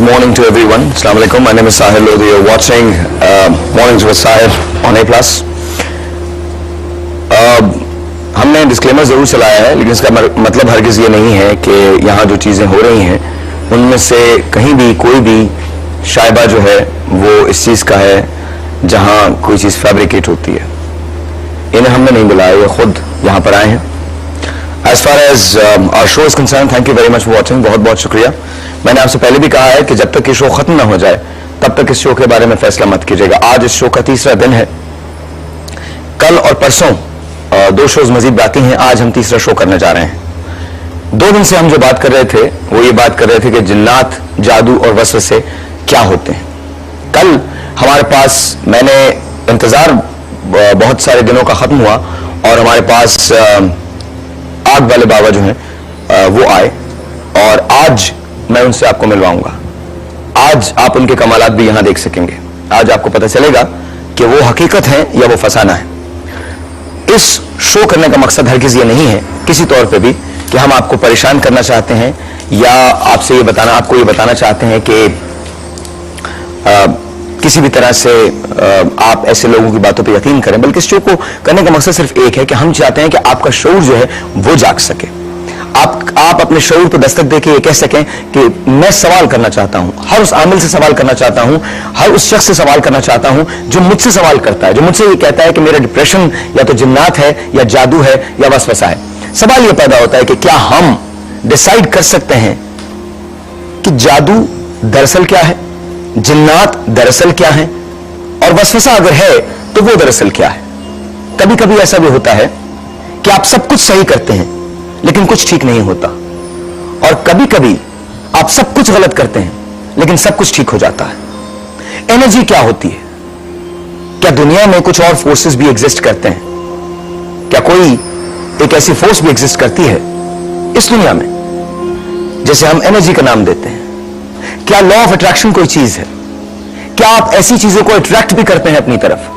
morning to everyone. Assalamu alaikum. My name is Sahil Lodhi. You're watching Mornings with Sahil on A+. हमने disclaimer ज़रूर चलाया है, लेकिन इसका मतलब हरगिज़ ये नहीं है कि यहाँ जो चीज़ें हो रही हैं उनमें से कहीं भी कोई भी शायबा जो है वो इस चीज़ का है जहाँ कोई चीज़ फैब्रिकेट होती है. इन्हें हमने नहीं बुलाया, ये खुद यहाँ पर आए हैं. As far as our show is concerned, thank you very much for watching. बहुत बहुत शुक्रिया. मैंने आपसे पहले भी कहा है कि जब तक ये शो ख़त्म ना हो जाए तब तक इस शो के बारे में फैसला मत कीजिएगा. आज इस शो का तीसरा दिन है. कल और परसों दो शोज मजीद बाकी हैं. आज हम तीसरा शो करने जा रहे हैं. 2 दिन से हम जो बात कर रहे थे वो ये बात कर रहे थे कि जिन्नात, जादू और वसवसे क्या होते हैं. कल हमारे पास, मैंने इंतज़ार बहुत सारे दिनों का ख़त्म हुआ और हमारे पास आग वाले बाबा जो हैं वो आए और आज मैं उनसे आपको मिलवाऊंगा. आज आप उनके कमालात भी यहां देख सकेंगे. आज आपको पता चलेगा कि वो हकीकत है या वो फसाना है. इस शो करने का मकसद हरगिज़ ये नहीं है किसी तौर पे भी कि हम आपको परेशान करना चाहते हैं या आपको ये बताना चाहते हैं कि किसी भी तरह से आप ऐसे लोगों की बातों पे यकीन करें. बल्कि इस शो को करने का मकसद सिर्फ एक है कि हम चाहते हैं कि आपका शऊर जो है वो जाग सके. आप अपने शऊर को दस्तक देके ये कह सकें कि मैं सवाल करना चाहता हूं, हर उस आमिल से सवाल करना चाहता हूं, हर उस शख्स से सवाल करना चाहता हूं जो मुझसे सवाल करता है, जो मुझसे ये कहता है कि मेरा डिप्रेशन या तो जिन्नात है या जादू है या वसवसा है. सवाल ये पैदा होता है कि क्या हम डिसाइड कर सकते हैं कि जादू दरअसल क्या है, जिन्नात दरअसल क्या है और वसवसा अगर है तो वो दरअसल क्या है. कभी कभी ऐसा भी होता है कि आप सब कुछ सही करते हैं लेकिन कुछ ठीक नहीं होता, और कभी कभी आप सब कुछ गलत करते हैं लेकिन सब कुछ ठीक हो जाता है. एनर्जी क्या होती है? क्या दुनिया में कुछ और फोर्सेस भी एग्जिस्ट करते हैं? क्या कोई एक ऐसी फोर्स भी एग्जिस्ट करती है इस दुनिया में जैसे हम एनर्जी का नाम देते हैं? क्या लॉ ऑफ अट्रैक्शन कोई चीज है? क्या आप ऐसी चीजों को अट्रैक्ट भी करते हैं अपनी तरफ?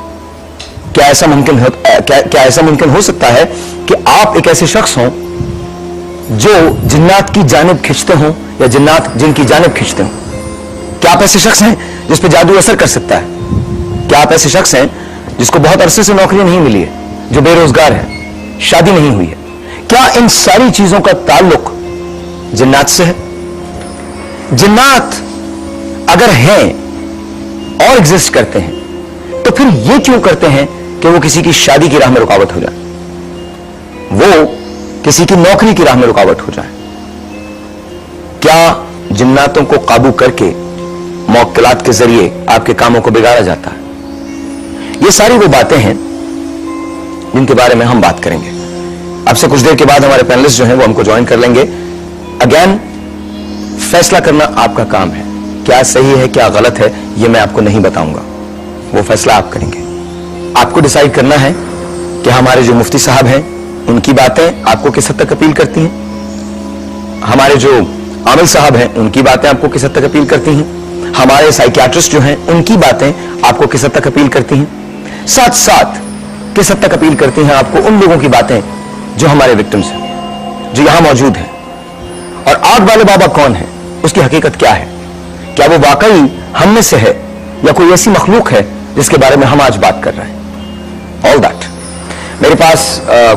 क्या ऐसा मुमकिन हो सकता है कि आप एक ऐसे शख्स हों जो जिन्नात की जानिब खींचते हों या जिन्नात जिनकी जानिब खींचते हों? क्या आप ऐसे शख्स हैं जिस पे जादू असर कर सकता है? क्या आप ऐसे शख्स हैं जिसको बहुत अरसे से नौकरी नहीं मिली है, जो बेरोजगार है, शादी नहीं हुई है? क्या इन सारी चीजों का ताल्लुक जिन्नात से है? जिन्नात अगर हैं और एग्जिस्ट करते हैं तो फिर ये क्यों करते हैं कि वो किसी की शादी की राह में रुकावट हो जाए, वो किसी की नौकरी की राह में रुकावट हो जाए? क्या जिन्नातों को काबू करके मौक्किलात के जरिए आपके कामों को बिगाड़ा जाता है? ये सारी वो बातें हैं जिनके बारे में हम बात करेंगे. आपसे कुछ देर के बाद हमारे पैनलिस्ट जो हैं वो हमको ज्वाइन कर लेंगे. अगेन, फैसला करना आपका काम है. क्या सही है क्या गलत है ये मैं आपको नहीं बताऊंगा, वो फैसला आप करेंगे. आपको डिसाइड करना है कि हमारे जो मुफ्ती साहब हैं उनकी बातें आपको किस हद तक अपील करती हैं, हमारे जो आमिल साहब हैं उनकी बातें आपको किस हद तक अपील करती हैं, हमारे साइकियाट्रिस्ट जो हैं उनकी बातें आपको किस हद तक अपील करती हैं, साथ साथ किस हद तक अपील करती हैं आपको उन लोगों की बातें जो हमारे विक्टिम्स हैं, जो यहां मौजूद हैं. और आग वाले बाबा कौन है, उसकी हकीकत क्या है? क्या वो वाकई हम में से है या कोई ऐसी मखलूक है जिसके बारे में हम आज बात कर रहे हैं? All that. मेरे पास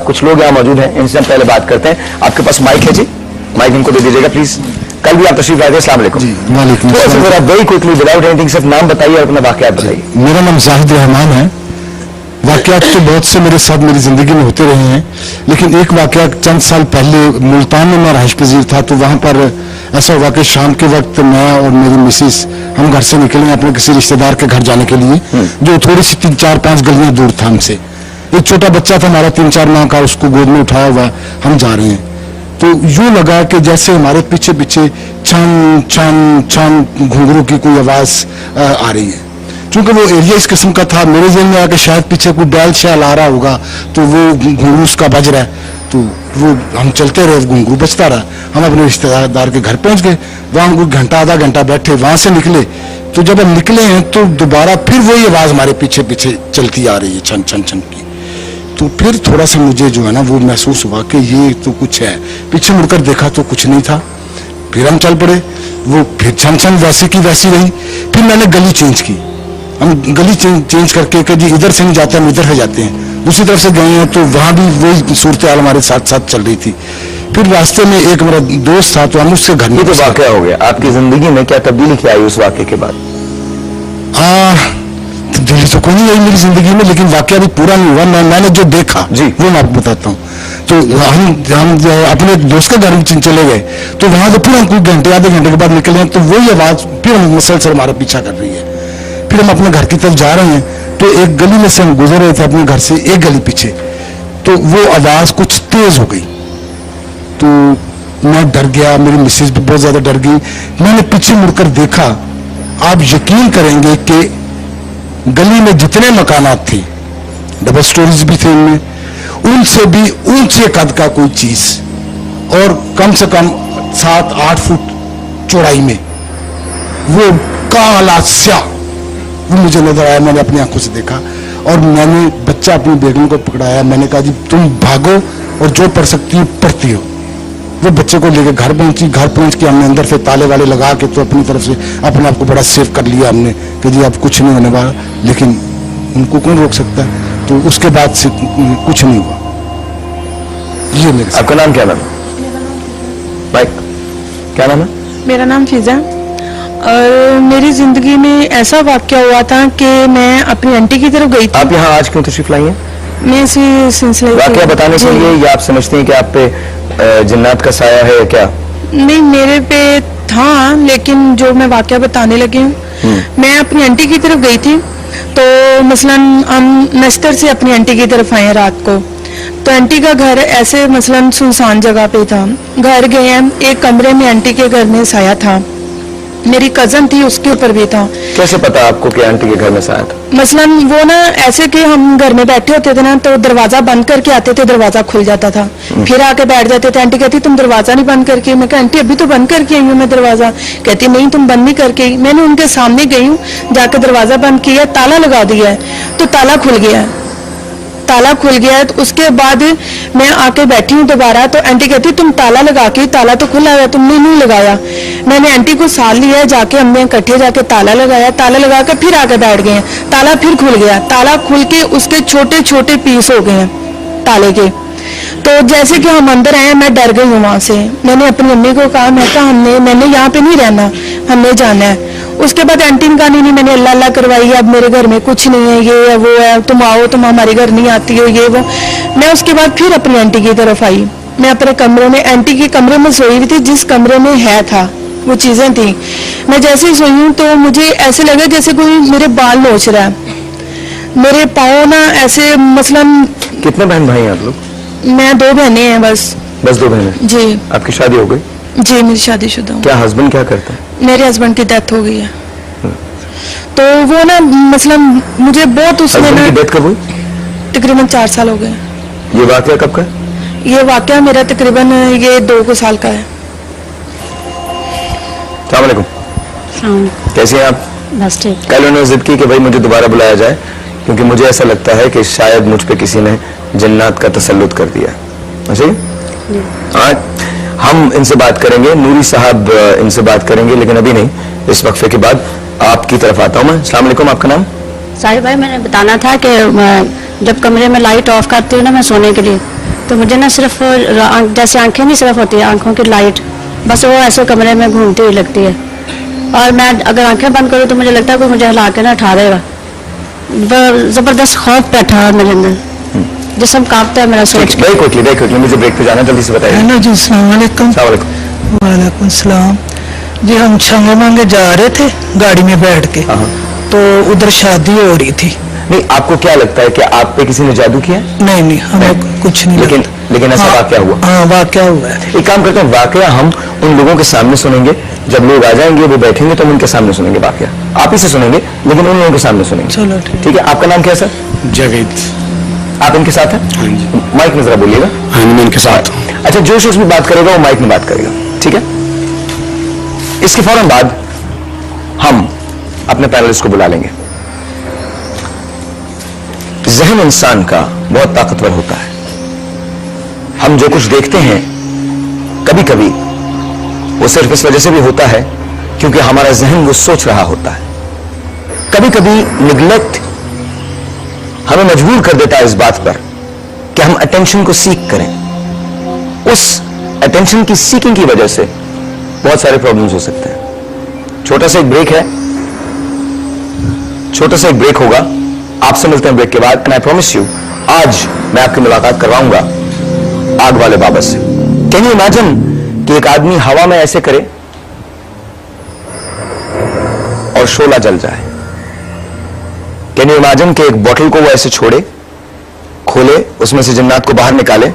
कुछ लोग यहाँ मौजूद हैं, इनसे हम पहले बात करते हैं. आपके पास माइक है जी, माइक इनको दे दीजिएगा प्लीज. कल भी आप तशरीफ लाए थे. अस्सलाम वालेकुम. वेरी क्विकली विदाउट एनीथिंग सिर्फ नाम बताइए और अपना वाकयात बताइए. मेरा नाम जाहिद रहमान है. वाकयात तो बहुत से मेरे साथ मेरी जिंदगी में होते रहे हैं, लेकिन एक वाकया चंद साल पहले मुल्तान में मैं रहायश पजीर था, तो वहां पर ऐसा हुआ कि शाम के वक्त मैं और मेरी मिसिस हम घर से निकले अपने किसी रिश्तेदार के घर जाने के लिए, जो थोड़ी सी 3-4-5 गलियां दूर था हमसे. एक छोटा बच्चा था हमारा 3-4 माह का, उसको गोद में उठाया हुआ हम जा रहे हैं. तो यूं लगा कि जैसे हमारे पीछे पीछे छन छन छन घुंघरू की कोई आवाज आ रही है. चूंकि वो एरिया इस किस्म का था, मेरे ज़हन में आया कि शायद पीछे कोई बैल शैल आ रहा होगा, तो वो घुंघरू उसका बज रहा है. तो वो हम चलते रहे, घुंघरू बजता रहा. हम अपने रिश्तेदार के घर पहुंच गए. वहाँ हम कोई आधा घंटा बैठे. वहां से निकले तो जब हम निकले हैं तो दोबारा फिर वही आवाज हमारे पीछे पीछे चलती आ रही है, छन छन छन की. तो फिर थोड़ा सा मुझे जो है ना वो महसूस हुआ कि ये तो कुछ है. पीछे मुड़कर देखा तो कुछ नहीं था. फिर हम चल पड़े, वो फिर छन छन वैसी की वैसी रही। फिर मैंने गली चेंज की, हम गली चेंज करके कि जी इधर से नहीं जाते, हम इधर से जाते हैं। दूसरी तरफ से गए हैं तो वहां भी वही सूरत हाल हमारे साथ साथ चल रही थी। फिर रास्ते में एक मेरा दोस्त था तो हम उससे घर में ये तो वाकया हो गया आपकी जिंदगी में, क्या तब्दीली क्या आई उस वाकये के बाद? तब्दीली तो कोई नहीं आई मेरी जिंदगी में, लेकिन वाकया भी पूरा नहीं हुआ। मैंने जो देखा जी वो मैं आपको बताता हूँ। तो हम अपने दोस्त के घर में चले गए तो वहां से फिर हम कुछ घंटे आधे घंटे के बाद निकले हैं तो वही आवाज फिर मुसलसल हमारा पीछा कर रही है। फिर हम अपने घर की तरफ जा रहे हैं तो एक गली में से हम गुजर रहे थे अपने घर से एक गली पीछे, तो वो आवाज कुछ तेज हो गई तो मैं डर गया, मेरी मिसेज भी बहुत ज्यादा डर गई। मैंने पीछे मुड़कर देखा, आप यकीन करेंगे कि गली में जितने मकानात थे, डबल स्टोरीज भी थे उनमें, उनसे भी ऊंचे कद का कोई चीज और कम से कम 7-8 फुट चौड़ाई में वो काला स्याह वो मुझे नजर आया। मैंने अपनी आंखों से देखा और मैंने बच्चा अपनी बेगम को पकड़ाया। मैंने कहा जी तुम भागो और जो पढ़ सकती हो पढ़ती हो। वो बच्चे को लेकर घर पहुंची। घर पहुंच के हमने अंदर से ताले वाले लगा के तो अपनी तरफ से अपने आप को बड़ा सेफ कर लिया हमने कि जी अब कुछ नहीं होने वाला, लेकिन उनको कौन रोक सकता है। तो उसके बाद से कुछ नहीं हुआ। ये मेरे आपका नाम क्या नाम? माइक, क्या नाम है? मेरा नाम फिजा। और मेरी जिंदगी में ऐसा वाकया हुआ था कि मैं अपनी आंटी की तरफ गई थी। आप यहाँ आज क्यों तशरीफ लाई हैं? मैं इसी सिलसिले वाकया बताने के लिए, या आप समझते हैं कि आप पे जिन्नात का साया है क्या? नहीं, मेरे पे था, लेकिन जो मैं वाकया बताने लगी हूँ, मैं अपनी आंटी की तरफ गई थी। तो मसलन हम नश्तर से अपनी आंटी की तरफ आए रात को, तो आंटी का घर ऐसे मसलन सुनसान जगह पे था। घर गए हैं, एक कमरे में आंटी के घर में साया था, मेरी कजन थी उसके ऊपर भी था। कैसे पता आपको कि आंटी के घर में साया था? मसलन वो ना ऐसे कि हम घर में बैठे होते थे ना, तो दरवाजा बंद करके आते थे, दरवाजा खुल जाता था, फिर आके बैठ जाते थे। आंटी कहती तुम दरवाजा नहीं बंद करके? मैं कहा आंटी अभी तो बंद करके आई हूँ मैं दरवाजा। कहती नहीं तुम बंद नहीं करके आई। मैंने उनके सामने गई हूँ, जाके दरवाजा बंद किया, ताला लगा दिया है, तो ताला खुल गया, ताला खुल गया है। तो उसके बाद मैं आके बैठी हूँ दोबारा, तो आंटी कहती तुम ताला लगा के, ताला तो खुला है, तुमने नहीं लगाया। मैंने आंटी को साथ लिया, जाके हमने इकट्ठे जाके ताला लगाया, ताला लगा के फिर आके बैठ गए हैं, ताला फिर खुल गया, ताला खुल के उसके छोटे छोटे पीस हो गए हैं ताले के। तो जैसे कि हम अंदर आए, मैं डर गई हूँ वहां से। मैंने अपनी मम्मी को कहा, मैं कहा मैंने यहाँ पे नहीं रहना, हमने जाना है। उसके बाद आंटी ने कहा नहीं, मैंने अल्लाह अल्लाह करवाई है, अब मेरे घर में कुछ नहीं है, ये है वो है, तुम आओ, तुम हमारे घर नहीं आती हो, ये वो। मैं उसके बाद फिर अपनी आंटी की तरफ आई। मैं अपने कमरे में, आंटी के कमरे में सोई हुई थी, जिस कमरे में है था वो चीजें थी। मैं जैसे ही सोई हूँ तो मुझे ऐसे लगा जैसे कोई मेरे बाल नोच रहा है, मेरे पाँव ना ऐसे मसलन। कितने बहन भाई हैं आप लोग? मैं 2 बहनें हैं बस। बस 2 बहनें? जी। आपकी शादी हो गई? जी मेरी शादीशुदा हूँ। क्या हस्बैंड क्या करता है? मेरे हस्बैंड की डेथ हो गई है। तो वो ना मसलन मुझे बहुत उसमें हस्बैंड ना की डेथ कब हुई? तकरीबन 4 साल हो गए। ये वाकया कब का? ये वाकया मेरा तकरीबन ये 2 साल का है। अस्सलाम वालेकुम। कैसे हैं आप? बस ठीक। कल उन्होंने जिद की कि भाई मुझे दोबारा बुलाया जाए, क्योंकि मुझे ऐसा लगता है कि शायद मुझ पे किसी ने जन्नत का तसल्लुत कर दिया। अच्छा, आज हम इनसे बात करेंगे, नूरी साहब इनसे बात करेंगे, लेकिन अभी नहीं, इस वक्फे के बाद आपकी तरफ आता हूँ मैं। अस्सलाम वालेकुम, आपका नाम? साहिब भाई, मैंने बताना था कि जब कमरे में लाइट ऑफ करती हूँ ना मैं सोने के लिए, तो मुझे ना सिर्फ जैसे आंखें नहीं सिर्फ होती है, आंखों की लाइट बस वो ऐसे कमरे में घूमती हुई लगती है। और मैं अगर आंखें बंद करूँ तो मुझे लगता है कोई मुझे हिला के ना उठा देगा। जबरदस्त खौफ बैठा है मेरे अंदर, जिस्म कांपता है मेरा सोच के। वेरी क्विकली मुझे ब्रेक पे जाना, जल्दी से बताइए। हेलो जी, अस्सलाम वालेकुम। वालेकुम सलाम जी। हम छंगे मांगे जा रहे थे गाड़ी में बैठ के, तो उधर शादी हो रही थी। नहीं, आपको क्या लगता है कि आप पे किसी ने जादू किया? नहीं, हमें कुछ नहीं लेकिन लगता। लेकिन ऐसा वाकया हुआ? हाँ, वाकया हुआ है। एक काम करते हैं, वाकया हम उन लोगों के सामने सुनेंगे, जब लोग आ जाएंगे वो बैठेंगे तो हम उनके सामने सुनेंगे वाकया। आप ही से सुनेंगे लेकिन उन लोगों के सामने सुनेंगे। चलो ठीक है। आपका नाम क्या है सर? जावेद। आप इनके साथ हैं? हाँ जी। माइक में जरा बोलिएगा। हाँ, मैं इनके साथ। अच्छा, जो शख्स भी बात करेगा वो माइक में बात करेगा, ठीक है? इसके फौरन बाद हम अपने पैनलिस्ट को बुला लेंगे। जहन इंसान का बहुत ताकतवर होता है। हम जो कुछ देखते हैं कभी कभी وہ صرف اس وجہ سے بھی ہوتا ہے کیونکہ ہمارا ذہن وہ سوچ رہا ہوتا ہے. کبھی کبھی نگلیکٹ ہمیں مجبور کر دیتا ہے اس بات پر کہ ہم اٹینشن کو سیکھ کریں. اس اٹینشن کی سیکنگ کی وجہ سے بہت سارے پرابلمز ہو سکتے ہیں. چھوٹا سا ایک بریک ہے, چھوٹا سا ایک بریک ہوگا, آپ سے ملتے ہیں بریک کے بعد. اینڈ آئی پرومس یو, آج میں آپ کی ملاقات کرواؤں گا آگ والے بابا سے. کین یو امیجن کہ ایک آدمی ہوا میں ایسے کرے اور شعلہ جل جائے؟ کین یو امیجن کہ ایک بوٹل کو وہ ایسے چھوڑے, کھولے, اس میں سے جنات کو باہر نکالے,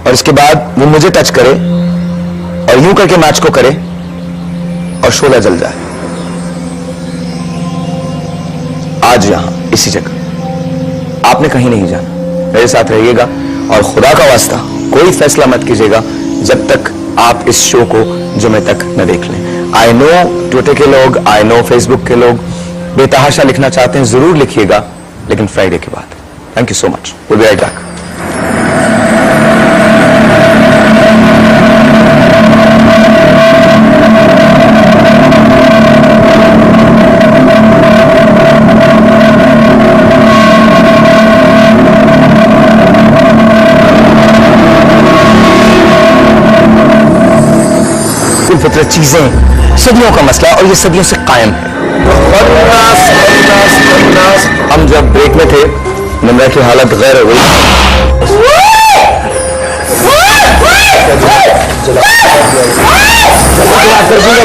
اور اس کے بعد وہ مجھے ٹچ کرے اور یوں کر کے میچ کو کرے اور شعلہ جل جائے؟ آج یہاں اسی جگہ آپ نے کہیں نہیں جانا, میرے ساتھ رہیے گا. اور خدا کا واسطہ کوئی فیصلہ مت کیجیے گا جب تک آپ اس شو کو جمعے تک نہ دیکھ لیں. آئی نو ٹویٹر کے لوگ, آئی نو فیس بک کے لوگ بے تحاشا لکھنا چاہتے ہیں, ضرور لکھیے گا, لیکن فرائیڈے کے بعد. Thank you so much. Will be right back. فطرت چیزیں صدیوں کا مسئلہ اور یہ صدیوں سے قائم ہے. ہم جب بریک میں تھے نمرہ کی حالت غیر ہوئی.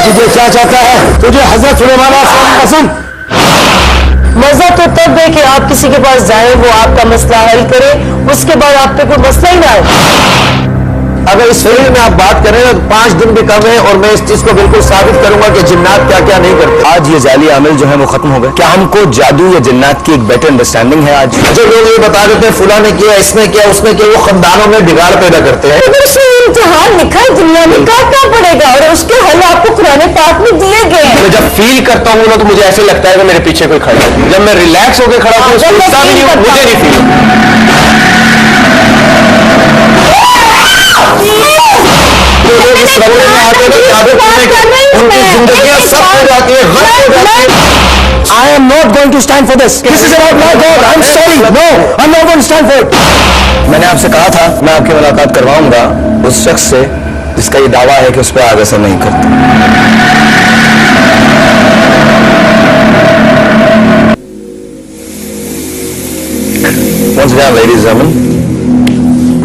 تجھے کیا چاہتا ہے؟ تجھے حضرت سلیمان پسند؟ مزہ تو تب ہے کہ آپ کسی کے پاس جائیں, وہ آپ کا مسئلہ حل کرے, اس کے بعد آپ پہ کوئی مسئلہ ہی نہ آئے. اگر اس فیلڈ میں آپ بات کریں تو 5 دن بھی کم ہے, اور میں اس چیز کو بالکل ثابت کروں گا کہ جنات کیا کیا نہیں کرتے. آج یہ ذیلی عامل جو ہے وہ ختم ہو گئے. کیا ہم کو جادو یا جنات کی ایک بیٹر انڈرسٹینڈنگ ہے آج؟ جو لوگ یہ بتا دیتے ہیں فلاں نے کیا, اس نے کیا, اس نے کیا, وہ خاندانوں میں بگاڑ پیدا کرتے ہیں. اگر اس میں امتحان لکھا ہے دنیا میں کاٹنا پڑے گا, اور اس کے حل آپ کو قرآن پاک میں دیے گئے ہیں. میں جب فیل کرتا ہوں نا تو مجھے ایسے لگتا ہے کہ میرے پیچھے کوئی کھڑا ہے. جب میں ریلیکس ہو کے کھڑا ہوں سوچتا بھی نہیں, مجھے نہیں فیل. لوگ اس رملے میں آتے ہیں عادت کرنے کے, ان کی زندگیاں سب ہو جاتی ہیں, غلط ہو جاتی ہیں. I am not going to stand for this. This is about my God. I'm sorry. No, I'm not going to stand for it. میں نے آپ سے کہا تھا میں آپ کی ملاقات کرواؤں گا اس شخص سے جس کا یہ دعویٰ ہے کہ اس پہ آگ اثر نہیں کرتا. Once again, ladies and gentlemen,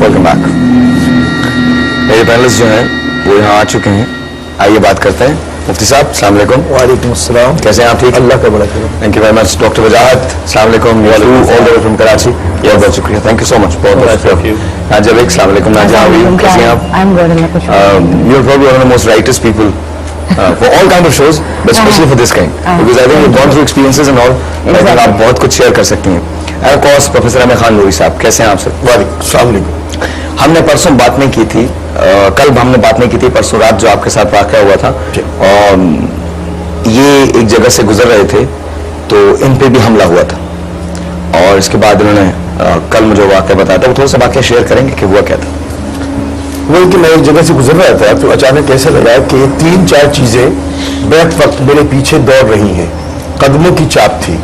welcome back. میرے پینلسٹ جو ہیں وہ یہاں آ چکے ہیں. آئیے بات کرتے ہیں. مفتی صاحب السلام علیکم. وعلیکم السلام. کیسے ہیں آپ؟ ٹھیک, اللہ کا بڑا کرم. Thank you very much. Doctor Wajahat السلام علیکم. All the way from Karachi. بہت بہت شکریہ. Thank you so much. بہت بہت شکریہ. ناجیہ بیگ السلام علیکم. ناجیہ کیسے ہیں آپ؟ You are probably one of the most brightest people for all kind of shows, but especially for this kind, because I think you've gone through experiences and all. I think آپ بہت کچھ share کر سکتی ہیں. And of course professor Ahmed Khan Noori sahab کیسے ہیں آپ سے؟ وعلیکم السلام علیکم. ہم نے پرسوں بات نہیں کی تھی, کل ہم نے بات نہیں کی تھی, پرسوں رات جو آپ کے ساتھ واقعہ ہوا تھا, اور یہ ایک جگہ سے گزر رہے تھے تو ان پہ بھی حملہ ہوا تھا, اور اس کے بعد انہوں نے کل مجھے واقعہ بتایا تھا. وہ تھوڑا سا واقعہ شیئر کریں گے کہ ہوا کیا تھا؟ وہ کہ میں ایک جگہ سے گزر رہا تھا تو اچانک ایسا لگا کہ 3-4 چیزیں بیک وقت میرے پیچھے دوڑ رہی ہیں. قدموں کی چاپ تھی,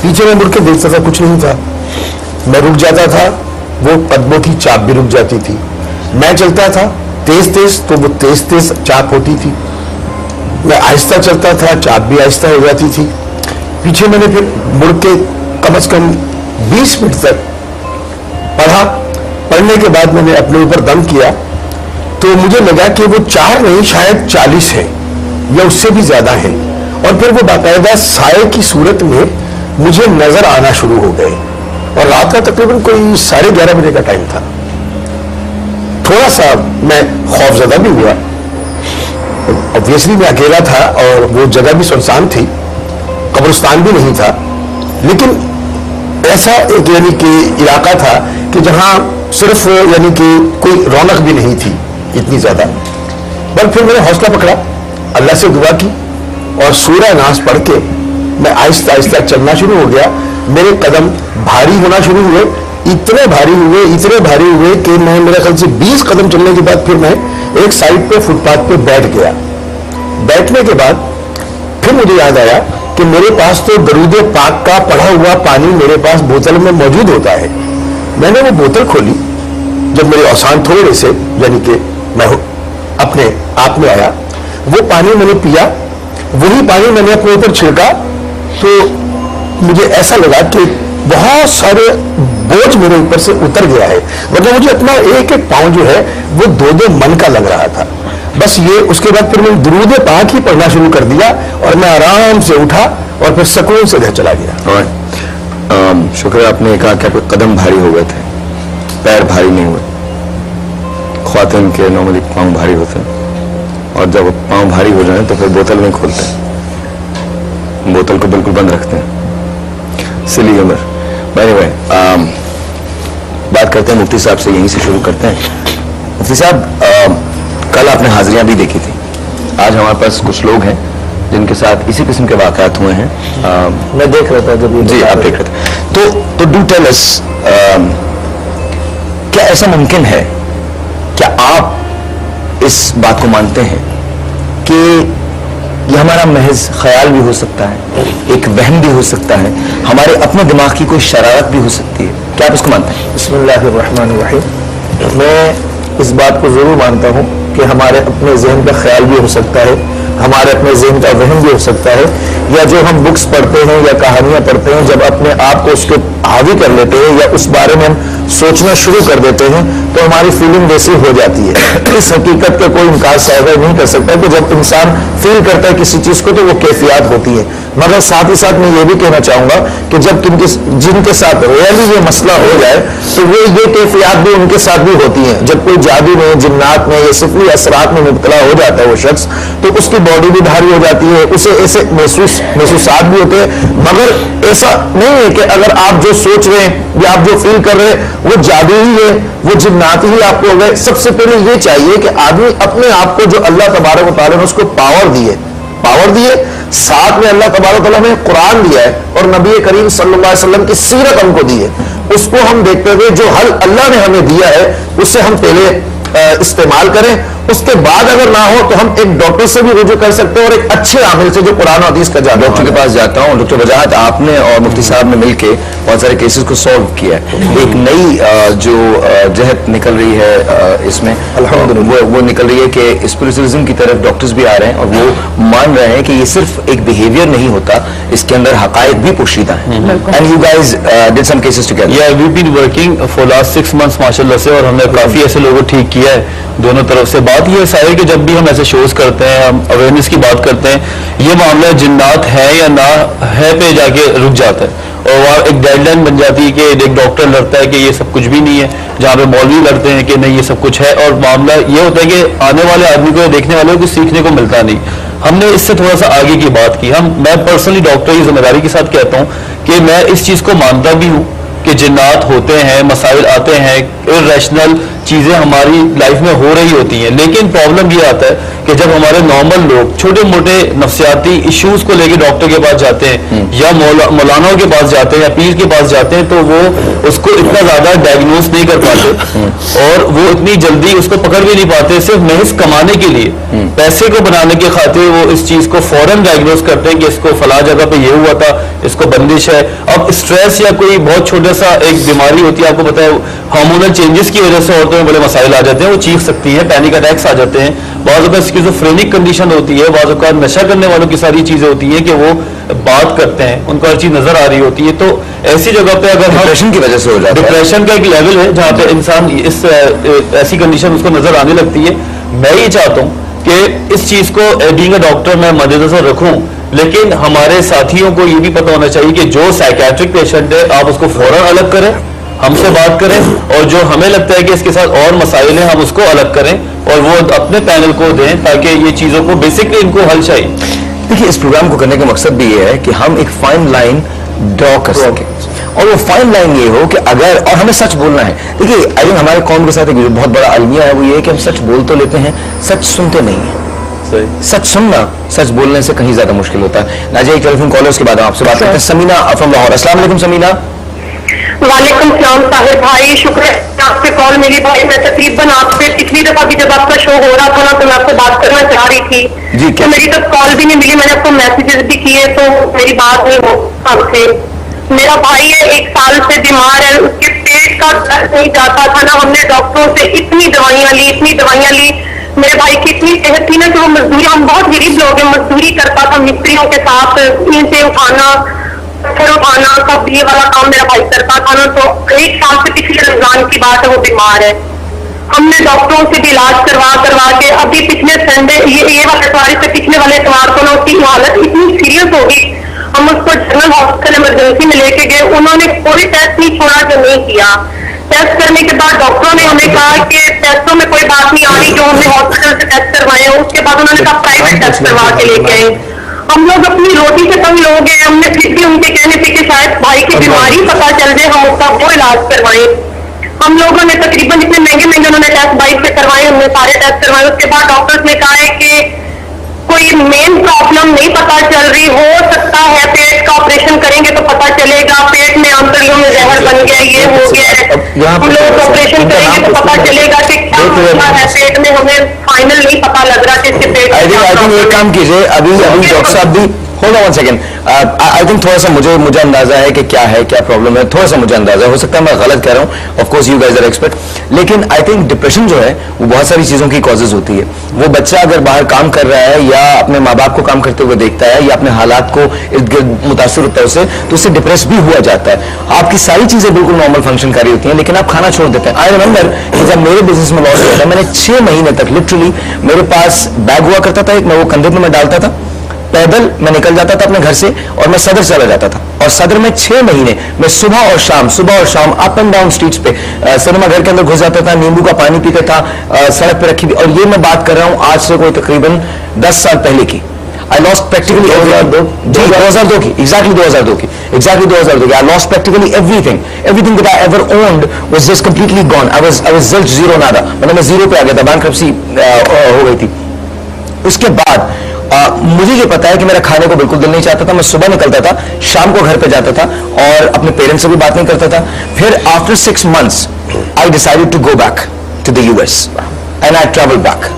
پیچھے میں مڑ کے دیکھتا تھا کچھ نہیں تھا. میں رک جاتا تھا, وہ قدموں کی چاپ بھی رک جاتی تھی. میں چلتا تھا تیز تیز تو وہ تیز تیز چاپ ہوتی تھی. میں آہستہ چلتا تھا, چاپ بھی آہستہ ہو جاتی تھی. پیچھے میں نے پھر مڑ کے کم از کم 20 منٹ تک پڑھا. پڑھنے کے بعد میں نے اپنے اوپر دم کیا تو مجھے لگا کہ وہ 4 نہیں شاید 40 ہے یا اس سے بھی زیادہ ہے, اور پھر وہ باقاعدہ سائے کی صورت میں مجھے نظر آنا شروع ہو گئے. اور رات کا تقریباً کوئی 11:30 بجے کا ٹائم تھا. تھوڑا سا میں خوف زدہ بھی ہوا. obviously میں اکیلا تھا اور وہ جگہ بھی سنسان تھی, قبرستان بھی نہیں تھا, لیکن ایسا ایک یعنی کہ علاقہ تھا کہ جہاں صرف یعنی کہ کوئی رونق بھی نہیں تھی اتنی زیادہ. بس پھر میں نے حوصلہ پکڑا, اللہ سے دعا کی, اور سورہ ناس پڑھ کے میں آہستہ آہستہ چلنا شروع ہو گیا. میرے قدم بھاری ہونا شروع ہوئے, इतने भारी हुए कि मैं मेरे ख्याल से 20 कदम चलने के बाद फिर मैं एक साइड पे फुटपाथ पे बैठ गया। बैठने के बाद फिर मुझे याद आया कि मेरे पास तो दरूद पाक का पढ़ा हुआ पानी मेरे पास बोतल में मौजूद होता है। मैंने वो बोतल खोली, जब मेरे औसान थोड़े से यानी कि मैं अपने आप में आया, वो पानी मैंने पिया, वही पानी मैंने अपने ऊपर छिड़का, तो मुझे ऐसा लगा कि बहुत सारे बोझ मेरे ऊपर से उतर गया है। मतलब मुझे अपना एक एक पाँव जो है वो दो मन का लग रहा था। बस ये, उसके बाद फिर मैंने दुरूद पाक ही पढ़ना शुरू कर दिया और मैं आराम से उठा और फिर सुकून से घर चला गया। शुक्र आपने कहा कि आपके कदम भारी हो गए थे, पैर भारी नहीं हुए। ख्वातीन के नॉर्मली पाँव भारी होते हैं और जब पाँव भारी हो जाए तो फिर बोतल नहीं खोलते हैं, बोतल को बिल्कुल बंद रखते हैं। सिली उम्र। भाई बात करते हैं मुफ्ती साहब से, यहीं से शुरू करते हैं। मुफ्ती साहब, कल आपने हाजिरियां भी देखी थी, आज हमारे पास कुछ लोग हैं जिनके साथ इसी किस्म के वाक़यात हुए हैं। मैं देख रहा था जब जी आप देख रहे थे, तो डू टेल अस, क्या ऐसा मुमकिन है, क्या आप इस बात को मानते हैं कि ये हमारा महज ख्याल भी हो सकता है, एक वहम भी हो सकता है, हमारे अपने दिमाग की कोई शरारत भी हो सकती है? क्या आप इसको मानते हैं? बिस्मिल्लाहिर्रहमानिर्रहीम। मैं इस बात को जरूर मानता हूँ कि हमारे अपने जहन का ख्याल भी हो सकता है, हमारे अपने जहन का वहम भी हो सकता है, या जो हम बुक्स पढ़ते हैं या कहानियां पढ़ते हैं, जब अपने आप को उसके हावी कर लेते हैं या उस बारे में हम सोचना शुरू कर देते हैं तो हमारी फीलिंग वैसी हो जाती है। इस हकीकत का कोई इनकार शायद नहीं कर सकता कि जब इंसान फील करता है किसी चीज को तो वो कैफियत होती है। मगर साथ ही साथ मैं ये भी कहना चाहूंगा कि जब जिनके साथ रियली ये मसला हो जाए तो वो ये कैफियत भी उनके साथ भी होती है। जब कोई जादू में, जिन्नात में या सिफरी असरात में मुब्तला हो जाता है वो शख्स, तो उसकी बॉडी भी भारी हो जाती है, उसे ऐसे महसूसात भी होते हैं। मगर ऐसा नहीं है कि अगर आप जो सोच रहे हैं या आप जो फील कर रहे हैं वो जादू ही है, वो जिन्नात ही आपको हो गए। सबसे पहले ये चाहिए कि आदमी अपने आप को, जो अल्लाह तबारक व तआला ने उसको पावर दिए, साथ में अल्लाह तबारक व तआला ने कुरान दिया है और नबी करीम सल्लल्लाहु अलैहि वसल्लम की सीरत हमको दी है, उसको हम देखते हुए जो हल अल्लाह ने हमें दिया है उससे हम पहले इस्तेमाल करें। उसके बाद अगर ना हो तो हम एक डॉक्टर से भी रुजू कर सकते हैं और एक अच्छे आमिल से जो कुरान और हदीस का जानता। डॉक्टर के पास जाता हूँ, डॉक्टर वजाहत, आपने और मुफ्ती साहब ने मिलके बहुत सारे केसेस को सॉल्व किया है। एक नई जो जहत निकल रही है इसमें, अल्हम्दुलिल्लाह, वो निकल रही है कि स्पिरिचुअलिज्म की तरफ डॉक्टर्स भी आ रहे हैं और वो मान रहे हैं कि ये सिर्फ एक बिहेवियर नहीं होता, इसके अंदर हकायक भी पोशीदा है। And you guys did some cases together. Yeah we been working for last 6 months माशाल्लाह से, और हमने काफी ऐसे लोगों को ठीक किया है दोनों तरफ से। बात ये है कि जब भी हम ऐसे शोज करते हैं, हम अवेयरनेस की बात करते हैं, ये मामला जिन्नात है या ना है पे जाके रुक जाता है और वहाँ एक डेडलाइन बन जाती है कि एक डॉक्टर लड़ता है कि ये सब कुछ भी नहीं है, जहाँ पे मौलवी लड़ते हैं कि नहीं ये सब कुछ है, और मामला ये होता है कि आने वाले आदमी को, देखने वाले को कुछ सीखने को मिलता नहीं। हमने इससे थोड़ा सा आगे की बात की। मैं पर्सनली डॉक्टर की जिम्मेदारी के साथ कहता हूँ कि मैं इस चीज को मानता भी हूँ कि जिन्नात होते हैं, मसाइल आते हैं, इर्रेशनल चीजें हमारी लाइफ में हो रही होती हैं, लेकिन प्रॉब्लम ये आता है कि जब हमारे नॉर्मल लोग छोटे मोटे नफ्सियाती इश्यूज को लेके डॉक्टर के पास जाते हैं या मौलानाओं के पास जाते हैं या पीर के पास जाते हैं, तो वो उसको इतना ज्यादा डायग्नोस नहीं कर पाते और वो इतनी जल्दी उसको पकड़ भी नहीं पाते। सिर्फ महज कमाने के लिए, पैसे को बनाने के खातिर वो इस चीज को फौरन डायग्नोस करते हैं कि इसको फला जगह पे ये हुआ था, इसको बंदिश है। अब स्ट्रेस या कोई बहुत छोटा सा एक बीमारी होती है, आपको पता है, हार्मोनल चेंजेस की वजह से औरतों में बड़े मसाइल आ जाते हैं, वो चीख सकती हैं, पैनिक अटैक्स आ जाते हैं, बाज़ औक़ात स्किज़ोफ्रेनिक कंडीशन होती है, बाज़ औक़ात नशा करने वालों की सारी चीजें होती हैं कि वो बात करते हैं, उनको हर चीज नजर आ रही होती है। तो ऐसी जगह पे अगर डिप्रेशन की वजह से हो जाता है, डिप्रेशन का एक लेवल है जहाँ पे इंसान इस ऐसी कंडीशन उसको नजर आने लगती है। मैं ये चाहता हूँ कि इस चीज को बीइंग अ डॉक्टर मैं मद्देनजर रखूं, लेकिन हमारे साथियों को ये भी पता होना चाहिए कि जो साइकेट्रिक पेशेंट है आप उसको फौरन अलग करें, हमसे बात करें, और जो हमें लगता है कि इसके साथ और मसाइल हैं हम उसको अलग करें और वो अपने पैनल को दें ताकि ये चीजों को बेसिकली इनको हल चाहिए। देखिए, इस प्रोग्राम को करने का मकसद भी ये है कि हम एक फाइन लाइन ड्रॉ कर सकें, और वो फाइन लाइन ये हो कि अगर, और हमें सच बोलना है। देखिए, आई थिंक हमारे कौम के साथ एक बहुत बड़ा अलमिया है, वो ये है कि हम सच बोल तो लेते हैं, सच सुनते नहीं हैं। सच सुनना सच बोलने से कहीं ज्यादा मुश्किल होता है। नाजिया, टेलीफोन कॉलर्स के बाद हम आपसे बात करते हैं। समीना फ्रॉम लाहौर। अस्सलाम वालेकुम समीना। वालेकुम सलाम साहिर भाई, शुक्र है आपसे कॉल मिली भाई। मैं तकरीबन आपसे पिछली दफा भी जब आपका शो हो रहा था ना तो मैं आपसे बात करना चाह रही थी जी, तो मेरी तब कॉल भी नहीं मिली, मैंने आपको मैसेजेस भी किए तो मेरी बात नहीं हो आपसे। मेरा भाई है 1 साल से बीमार है, उसके पेट का दर्द नहीं जाता था ना, हमने डॉक्टरों से इतनी दवाइयाँ ली। मेरे भाई की इतनी सेहत थी ना कि वो मजदूरी, हम बहुत गरीब लोग हैं, मजदूरी करता था मिस्त्रियों के साथ, ईंटें उठाना, पत्थर उठाना, सब ये वाला काम मेरा भाई करता था ना। तो 1 साल से पिछले रमजान की बात है वो बीमार है। हमने डॉक्टरों से भी इलाज करवा के अभी पिछले संडे ये वाले इतवार से पिछले वाले इतवार को ना उसकी हालत इतनी सीरियस हो गई, हम उसको जनरल हॉस्पिटल इमरजेंसी में लेके गए। उन्होंने कोई टेस्ट नहीं छोड़ा जो नहीं किया। टेस्ट करने के बाद डॉक्टरों ने हमें कहा कि टेस्टों में कोई बात नहीं आ रही, जो हमने हॉस्पिटल से टेस्ट करवाए हैं। उसके बाद उन्होंने कहा प्राइवेट टेस्ट करवा के लेके आए। हम लोग अपनी रोटी से तंग लोग हैं, हमने फिर भी उनके कहने पे कि शायद भाई की बीमारी पता चल जाए, हम उसका वो इलाज करवाएं। हम लोगों ने तकरीबन इतने महंगे उन्होंने टेस्ट बाइक से करवाए, हमने सारे टेस्ट करवाए। उसके बाद डॉक्टर्स ने कहा है कि कोई मेन प्रॉब्लम नहीं पता चल रही, हो सकता है पेट का ऑपरेशन करेंगे तो पता चलेगा, पेट में आंतरियों में जहर बन गया, ये हो गया। हम लोग ऑपरेशन करेंगे तो पता चलेगा कि क्या मसला है पेट में, हमें फाइनल नहीं पता लग रहा कि इसके पेट आई थिंक एक काम कीजिए, अभी डॉक्टर साहब भी hold on 1 second. I think थोड़ा सा मुझे अंदाजा है कि क्या प्रॉब्लम है, थोड़ा सा मुझे अंदाजा हो सकता है मैं गलत कह रहा हूँ, of course you guys are expert, लेकिन आई थिंक डिप्रेशन जो है वो बहुत सारी चीजों की कॉजेज होती है। वो बच्चा अगर बाहर काम कर रहा है या अपने माँ बाप को काम करते हुए देखता है या अपने हालात को इर्द गिर्द मुतासर होता है उससे, तो उससे डिप्रेस भी हुआ जाता है। आपकी सारी चीजें बिल्कुल नॉर्मल फंक्शन कर रही होती हैं लेकिन आप खाना छोड़ देते हैं। आई रिमेंबर कि जब मेरे बिजनेस में लॉस हुआ था, मैंने 6 महीने तक लिटरली मेरे पास बैग हुआ करता था, एक मैं वो कंधे पे मैं डालता था, पैदल मैं निकल जाता था अपने घर से और मैं सदर चला जाता था। और सदर में 6 महीने मैं सुबह और शाम अप एंड डाउन स्ट्रीट्स पे सिनेमा घर के अंदर घुस जाता था, नींबू का पानी पीता था, सड़क पे रखी। और ये मैं बात कर रहा हूँ आज से कोई तकरीबन 10 साल पहले की। आई लॉस्ट प्रैक्टिकली 2002 की, एग्जैक्टली 2002 की। I lost practically everything that I ever owned was just completely gone. I was just zero nada, मतलब मैं जीरो पे आ गया था, बैंक्रप्सी हो गई थी। उसके बाद मुझे ये पता है कि मेरा खाने को बिल्कुल दिल नहीं चाहता था। मैं सुबह निकलता था, शाम को घर पे जाता था और अपने पेरेंट्स से भी बात नहीं करता था। फिर after 6 months I decided to go back to the US and I travel back.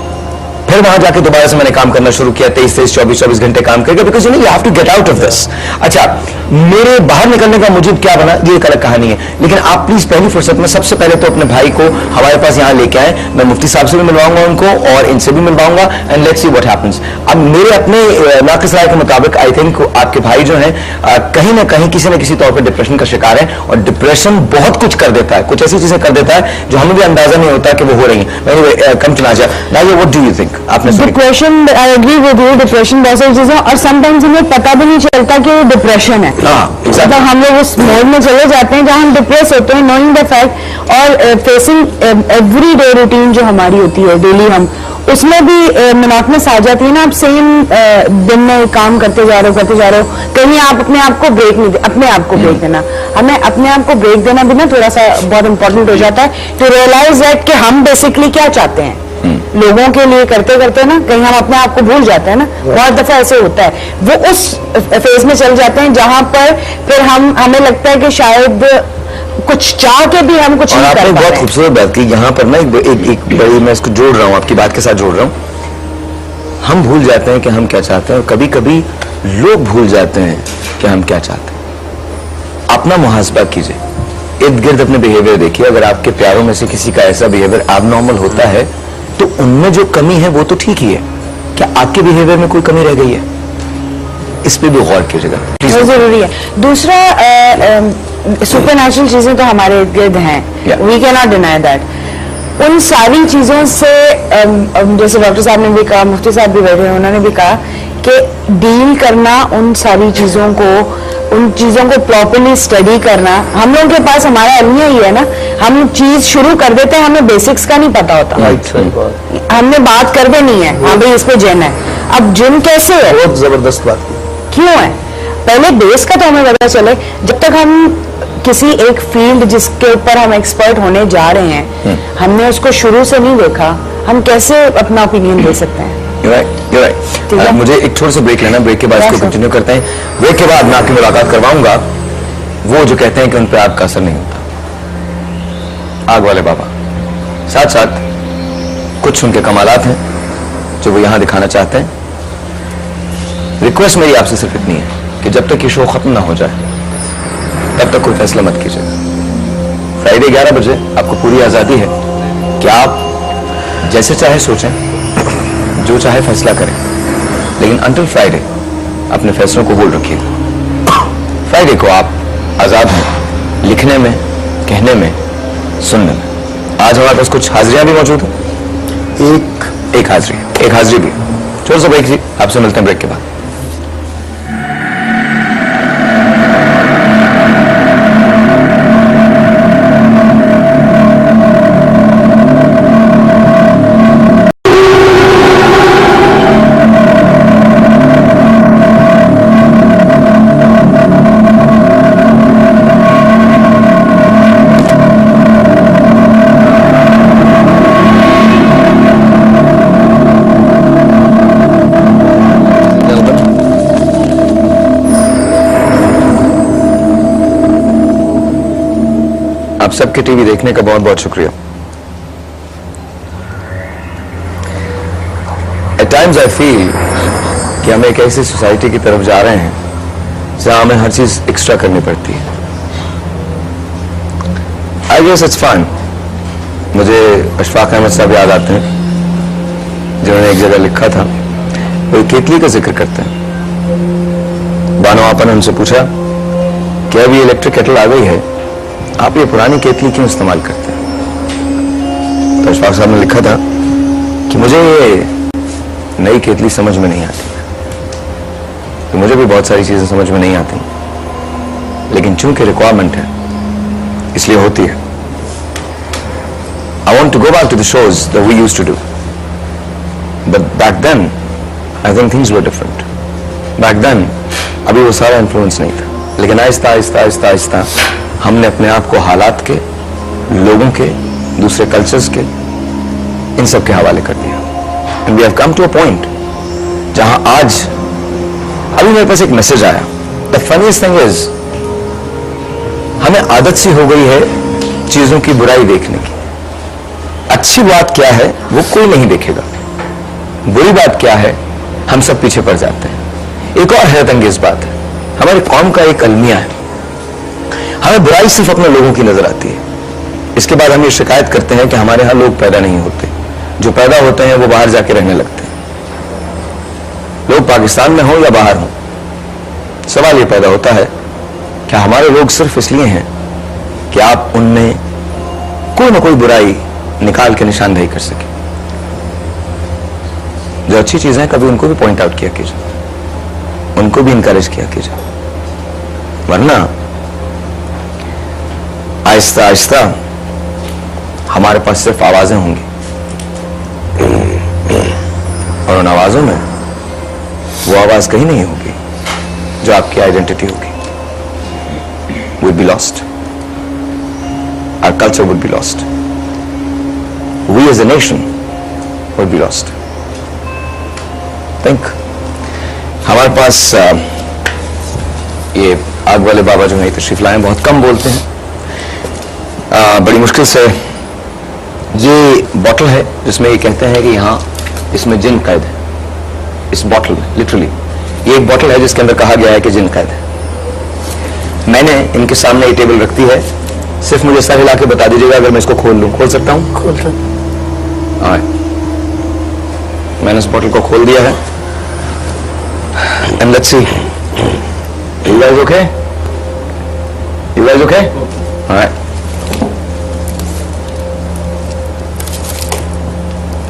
फिर वहां जाके दोबारा से मैंने काम करना शुरू किया, 23 24 घंटे काम करके, because you have to get out of this. अच्छा, मेरे बाहर निकलने का मुझे क्या बना ये एक अलग कहानी है, लेकिन आप प्लीज पहली फुर्सत में सबसे पहले तो अपने भाई को हमारे पास यहाँ लेके आए। मैं मुफ्ती साहब से भी मिलवाऊंगा उनको और इनसे भी मिलवाऊंगा and let's see what happens. अब मेरे अपने नाक़िस राय के मुताबिक आई थिंक आपके भाई जो हैं कहीं ना कहीं किसी न किसी तौर पर डिप्रेशन का शिकार है, और डिप्रेशन बहुत कुछ कर देता है, कुछ ऐसी चीजें कर देता है जो हमें भी अंदाजा नहीं होता कि वो हो रही है। Come to Naja, what do you think? आपने depression, I agree with you, depression बहुत सारी चीजें, और समटाइम्स हमें पता भी नहीं चलता कि वो डिप्रेशन है। मतलब हम लोग उस मोड में चले जाते हैं जहाँ हम डिप्रेस होते हैं, नोइंग द फैक्ट, और फेसिंग एवरी डे रूटीन जो हमारी होती है डेली, हम उसमें भी मोनोटोनस आ जाती है ना। आप सेम दिन में काम करते जा रहे हो, कहीं आप अपने आप को ब्रेक नहीं, अपने आप को ब्रेक देना, हमें अपने आप को ब्रेक देना भी ना थोड़ा सा बहुत इंपॉर्टेंट हो जाता है टू रियलाइज दैट कि हम बेसिकली क्या चाहते हैं। लोगों के लिए करते करते ना कहीं हम अपने आप को भूल जाते हैं ना, बहुत दफा ऐसे होता है। वो उस फेज में चल जाते हैं जहां पर फिर हमें लगता है कि शायद कुछ चाह के भी हम कुछ नहीं कर पा रहे हैं। बहुत खूबसूरत बात की यहाँ पर ना, एक बड़ी, मैं इसको जोड़ रहा हूँ, आपकी बात के साथ जोड़ रहा हूँ। हम भूल जाते हैं कि हम क्या चाहते हैं, और कभी कभी लोग भूल जाते हैं कि हम क्या चाहते हैं। अपना मुहासबा कीजिए, इर्द गिर्द अपने बिहेवियर देखिए। अगर आपके प्यारों में से किसी का ऐसा बिहेवियर एबनॉर्मल होता है तो उनमें जो कमी है वो तो ठीक ही है, क्या आपके बिहेवियर में कोई कमी रह गई है? इस पे भी गौर कीजिएगा, बहुत जरूरी है। दूसरा, सुपर नेचुरल चीजें तो हमारे इर्द गिर्द हैं, we can not deny that. उन सारी चीजों से जैसे डॉक्टर साहब ने भी कहा, मुफ्ती साहब भी बैठे हैं, उन्होंने भी कहा कि डील करना उन सारी चीजों को, उन चीजों को प्रॉपर्ली स्टडी करना। हम लोगों के पास हमारा अलमिया ही है ना, हम चीज शुरू कर देते हैं, हमें बेसिक्स का नहीं पता होता, हमने बात कर भी नहीं है, हाँ भाई इस पे जिन है। अब जिन कैसे है, बहुत जबरदस्त बात क्यों है, पहले बेस का तो हमें पता चले। जब तक हम किसी एक फील्ड जिसके ऊपर हम एक्सपर्ट होने जा रहे हैं, हमने उसको शुरू से नहीं देखा, हम कैसे अपना ओपिनियन दे सकते हैं? You're right. मुझे एक छोटा सा ब्रेक लेना, ब्रेक के बाद इसको कंटिन्यू करते हैं। ब्रेक के बाद मैं आपकी मुलाकात करवाऊंगा وہ جو کہتے ہیں کہ ان پہ آگ کا اثر نہیں ہوتا. آگ والے بابا. ساتھ ساتھ کچھ ان کے کمالات ہیں جو وہ یہاں دکھانا چاہتے ہیں. ریکویسٹ میری آپ سے صرف اتنی ہے کہ جب تک یہ شو ختم نہ ہو جائے تب تک کوئی فیصلہ مت کیجیے. فرائیڈے 11 بجے آپ کو پوری آزادی ہے کہ آپ جیسے چاہے سوچیں, جو چاہے فیصلہ کریں, لیکن انٹل فرائیڈے اپنے فیصلوں کو ہولڈ رکھیے. فرائیڈے کو آپ آزاد ہیں لکھنے میں, کہنے میں, سننے میں. آج ہمارے پاس کچھ حاضریاں بھی موجود ہیں. ایک حاضری بھی. چھوڑ سا بریک جی, آپ سے ملتے ہیں بریک کے بعد. آپ سب کے ٹی وی دیکھنے کا بہت بہت شکریہ. ایٹ ٹائمز آئی فیل کہ ہم ایک ایسی سوسائٹی کی طرف جا رہے ہیں جہاں ہمیں ہر چیز ایکسٹرا کرنی پڑتی ہے. I guess it's fun. مجھے اشفاق احمد صاحب یاد آتے ہیں جنہوں نے ایک جگہ لکھا تھا, وہ کیتلی کا ذکر کرتے ہیں. بانو آپا نے ان سے پوچھا کہ اب یہ الیکٹرک کیٹل آ گئی ہے, آپ یہ پرانی کیتلی کیوں استعمال کرتے ہیں؟ تو اشفاق صاحب نے لکھا تھا کہ مجھے یہ نئی کیتلی سمجھ میں نہیں آتی. تو مجھے بھی بہت ساری چیزیں سمجھ میں نہیں آتی, لیکن چونکہ ریکوائرمنٹ ہے اس لیے ہوتی ہے. I want to go back to the shows that we used to do. But back then, I think things were different. Back then, ابھی وہ سارا انفلوئنس نہیں تھا, لیکن آہستہ آہستہ آہستہ آہستہ ہم نے اپنے آپ کو حالات کے, لوگوں کے, دوسرے کلچرز کے, ان سب کے حوالے کر دیا. And we have come to a point جہاں آج ابھی میرے پاس ایک میسج آیا. The funniest thing is ہمیں عادت سی ہو گئی ہے چیزوں کی برائی دیکھنے کی. اچھی بات کیا ہے وہ کوئی نہیں دیکھے گا, بری بات کیا ہے ہم سب پیچھے پڑ جاتے ہیں. ایک اور حیرت انگیز بات ہے, ہماری قوم کا ایک المیہ ہے, ہمیں برائی صرف اپنے لوگوں کی نظر آتی ہے. اس کے بعد ہم یہ شکایت کرتے ہیں کہ ہمارے ہاں لوگ پیدا نہیں ہوتے, جو پیدا ہوتے ہیں وہ باہر جا کے رہنے لگتے ہیں. لوگ پاکستان میں ہوں یا باہر ہوں, سوال یہ پیدا ہوتا ہے کہ ہمارے لوگ صرف اس لیے ہیں کہ آپ ان میں کوئی نہ کوئی برائی نکال کے نشاندہی کر سکیں. جو اچھی چیزیں ہیں کبھی ان کو بھی پوائنٹ آؤٹ کیا کیجیے, ان کو بھی انکریج کیا کیجیے, ورنہ آہستہ آہستہ ہمارے پاس صرف آوازیں ہوں گی, اور ان آوازوں میں وہ آواز کہیں نہیں ہوگی جو آپ کی آئیڈینٹی ہوگی. We'd be lost. Our culture would be lost. We as a nation would be lost. Think. ہمارے پاس یہ آگ والے بابا جو ہے تشریف لائے, بہت کم بولتے ہیں, بڑی مشکل سے. یہ بوٹل ہے جس میں یہ کہتے ہیں کہ یہاں اس میں جن قید ہے. اس بوٹل میں لٹرلی یہ ایک بوٹل ہے جس کے اندر کہا گیا ہے کہ جن قید ہے. میں نے ان کے سامنے یہ ٹیبل رکھ دی ہے, صرف مجھے سر ہلا کے بتا دیجیے گا اگر میں اس کو کھول لوں. کھول سکتا ہوں؟ کھول سکتا. میں نے اس بوٹل کو کھول دیا ہے. And let's see. You guys okay? You guys okay? All right.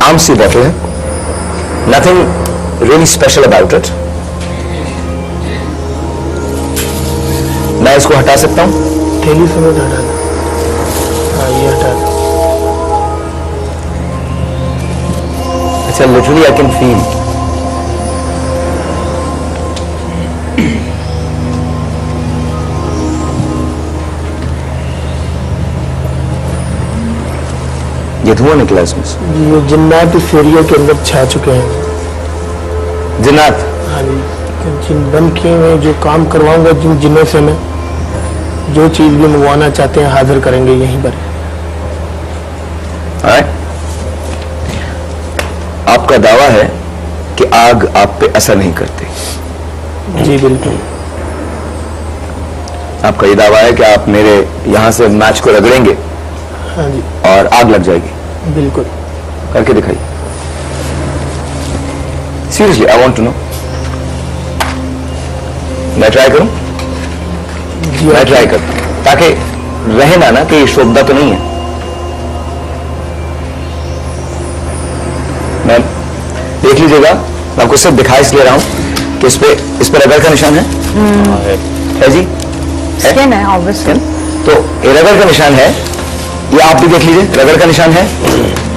आम सी बॉटल है, nothing really special about it. मैं इसको हटा सकता हूँ? थैली समेत हटा दो. हाँ, ये हटा दो. अच्छा, literally I can feel. یہ دھواں نکلا اس میں سے. یہ جنات اس ایریا کے اندر چھا چکے ہیں. جنات؟ ہاں جی, جن بند کیے ہوئے جو کام کرواؤں گا جن جنوں سے میں, जो चीज भी मंगवाना चाहते हैं हाजिर करेंगे यहीं पर। आपका दावा है कि आग आप पे असर नहीं करती। जी बिल्कुल। आपका ये दावा है कि आप मेरे यहां से मैच को रगड़ेंगे हाँ जी और आग लग जाएगी। बिल्कुल। करके दिखाइए। Seriously I want to know. मैं ट्राई करूं? मैं ट्राई करता हूं ताकि रहे ना कि ये शोभदा तो नहीं है। मैं देख लीजिएगा, मैं आपको सिर्फ दिखा इसलिए रहा हूं कि इस पे रगड़ का निशान है जी, स्किन है ऑब्वियसली। तो ये रगड़ का निशान है, ये आप भी देख लीजिए रगड़ का निशान है,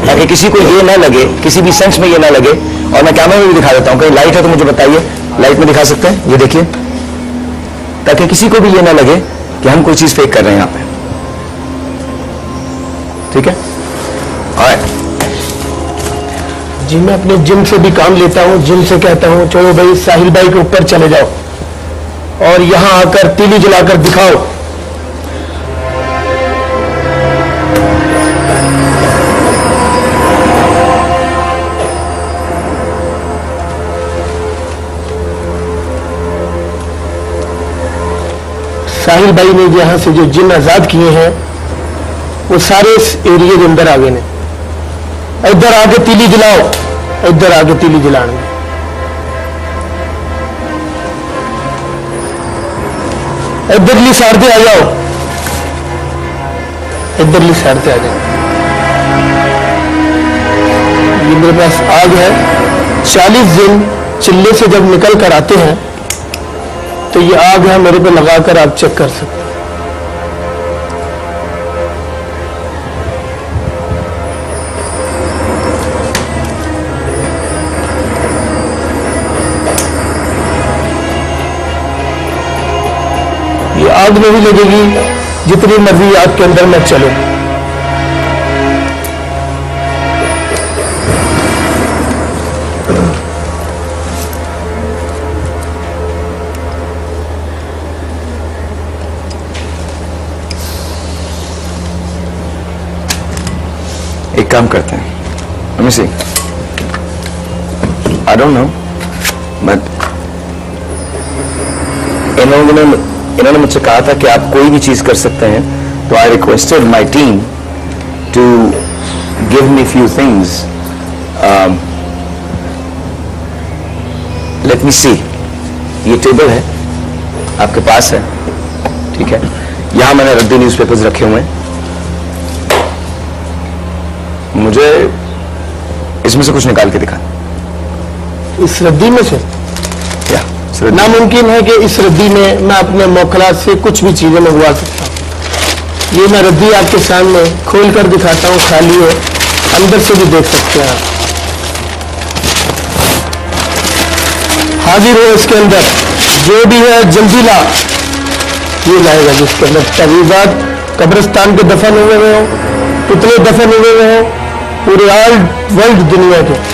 ताकि किसी को ये ना लगे, किसी भी सेंस में ये ना लगे। और मैं कैमरे में भी दिखा देता हूं, कहीं लाइट है तो मुझे बताइए, लाइट में दिखा सकते हैं, ये देखिए, ताकि किसी को भी ये ना लगे कि हम कोई चीज फेक कर रहे हैं यहाँ पे। ठीक है? और जी मैं अपने जिम से भी काम लेता हूँ, जिम से कहता हूँ चलो भाई साहिल भाई के ऊपर चले जाओ और यहाँ आकर तीली जलाकर दिखाओ। साहिल भाई ने यहाँ से जो जिन आजाद किए हैं वो सारे इस एरिया के अंदर आ गए ने। इधर आके तीली जलाओ, इधर आके तीली जलाने, इधरली साइड पे आ जाओ, इधरली साइड पे आ जाओ। ये मेरे पास आग है। 40 दिन चिल्ले से जब निकल कर आते हैं तो ये आग है मेरे पे लगाकर आप चेक कर सकते हैं। ये आग नहीं लगेगी जितनी मर्जी आग के अंदर मैं चलूं। एक काम करते हैं, let me see, I don't know, but इन्होंने मुझसे कहा था कि आप कोई भी चीज कर सकते हैं, तो I requested my team to give me few things. Let me see, ये टेबल है आपके पास है, ठीक है? यहां मैंने रद्दी न्यूज़पेपर्स रखे हुए हैं। मुझे इसमें से कुछ निकाल के दिखा। इस रद्दी में से या नामुमकिन है कि इस रद्दी में मैं अपने मौखलात से कुछ भी चीजें मंगवा सकता हूँ। ये मैं रद्दी आपके सामने खोल कर दिखाता हूँ, खाली है, अंदर से भी देख सकते हैं आप। हाजिर हो इसके अंदर जो भी है जल्दी ला, ये लाएगा जिसके अंदर तवीज़ात कब्रिस्तान के दफन हुए हो, पुतले दफन हुए हो, पूरे ऑल वर्ल्ड दुनिया के।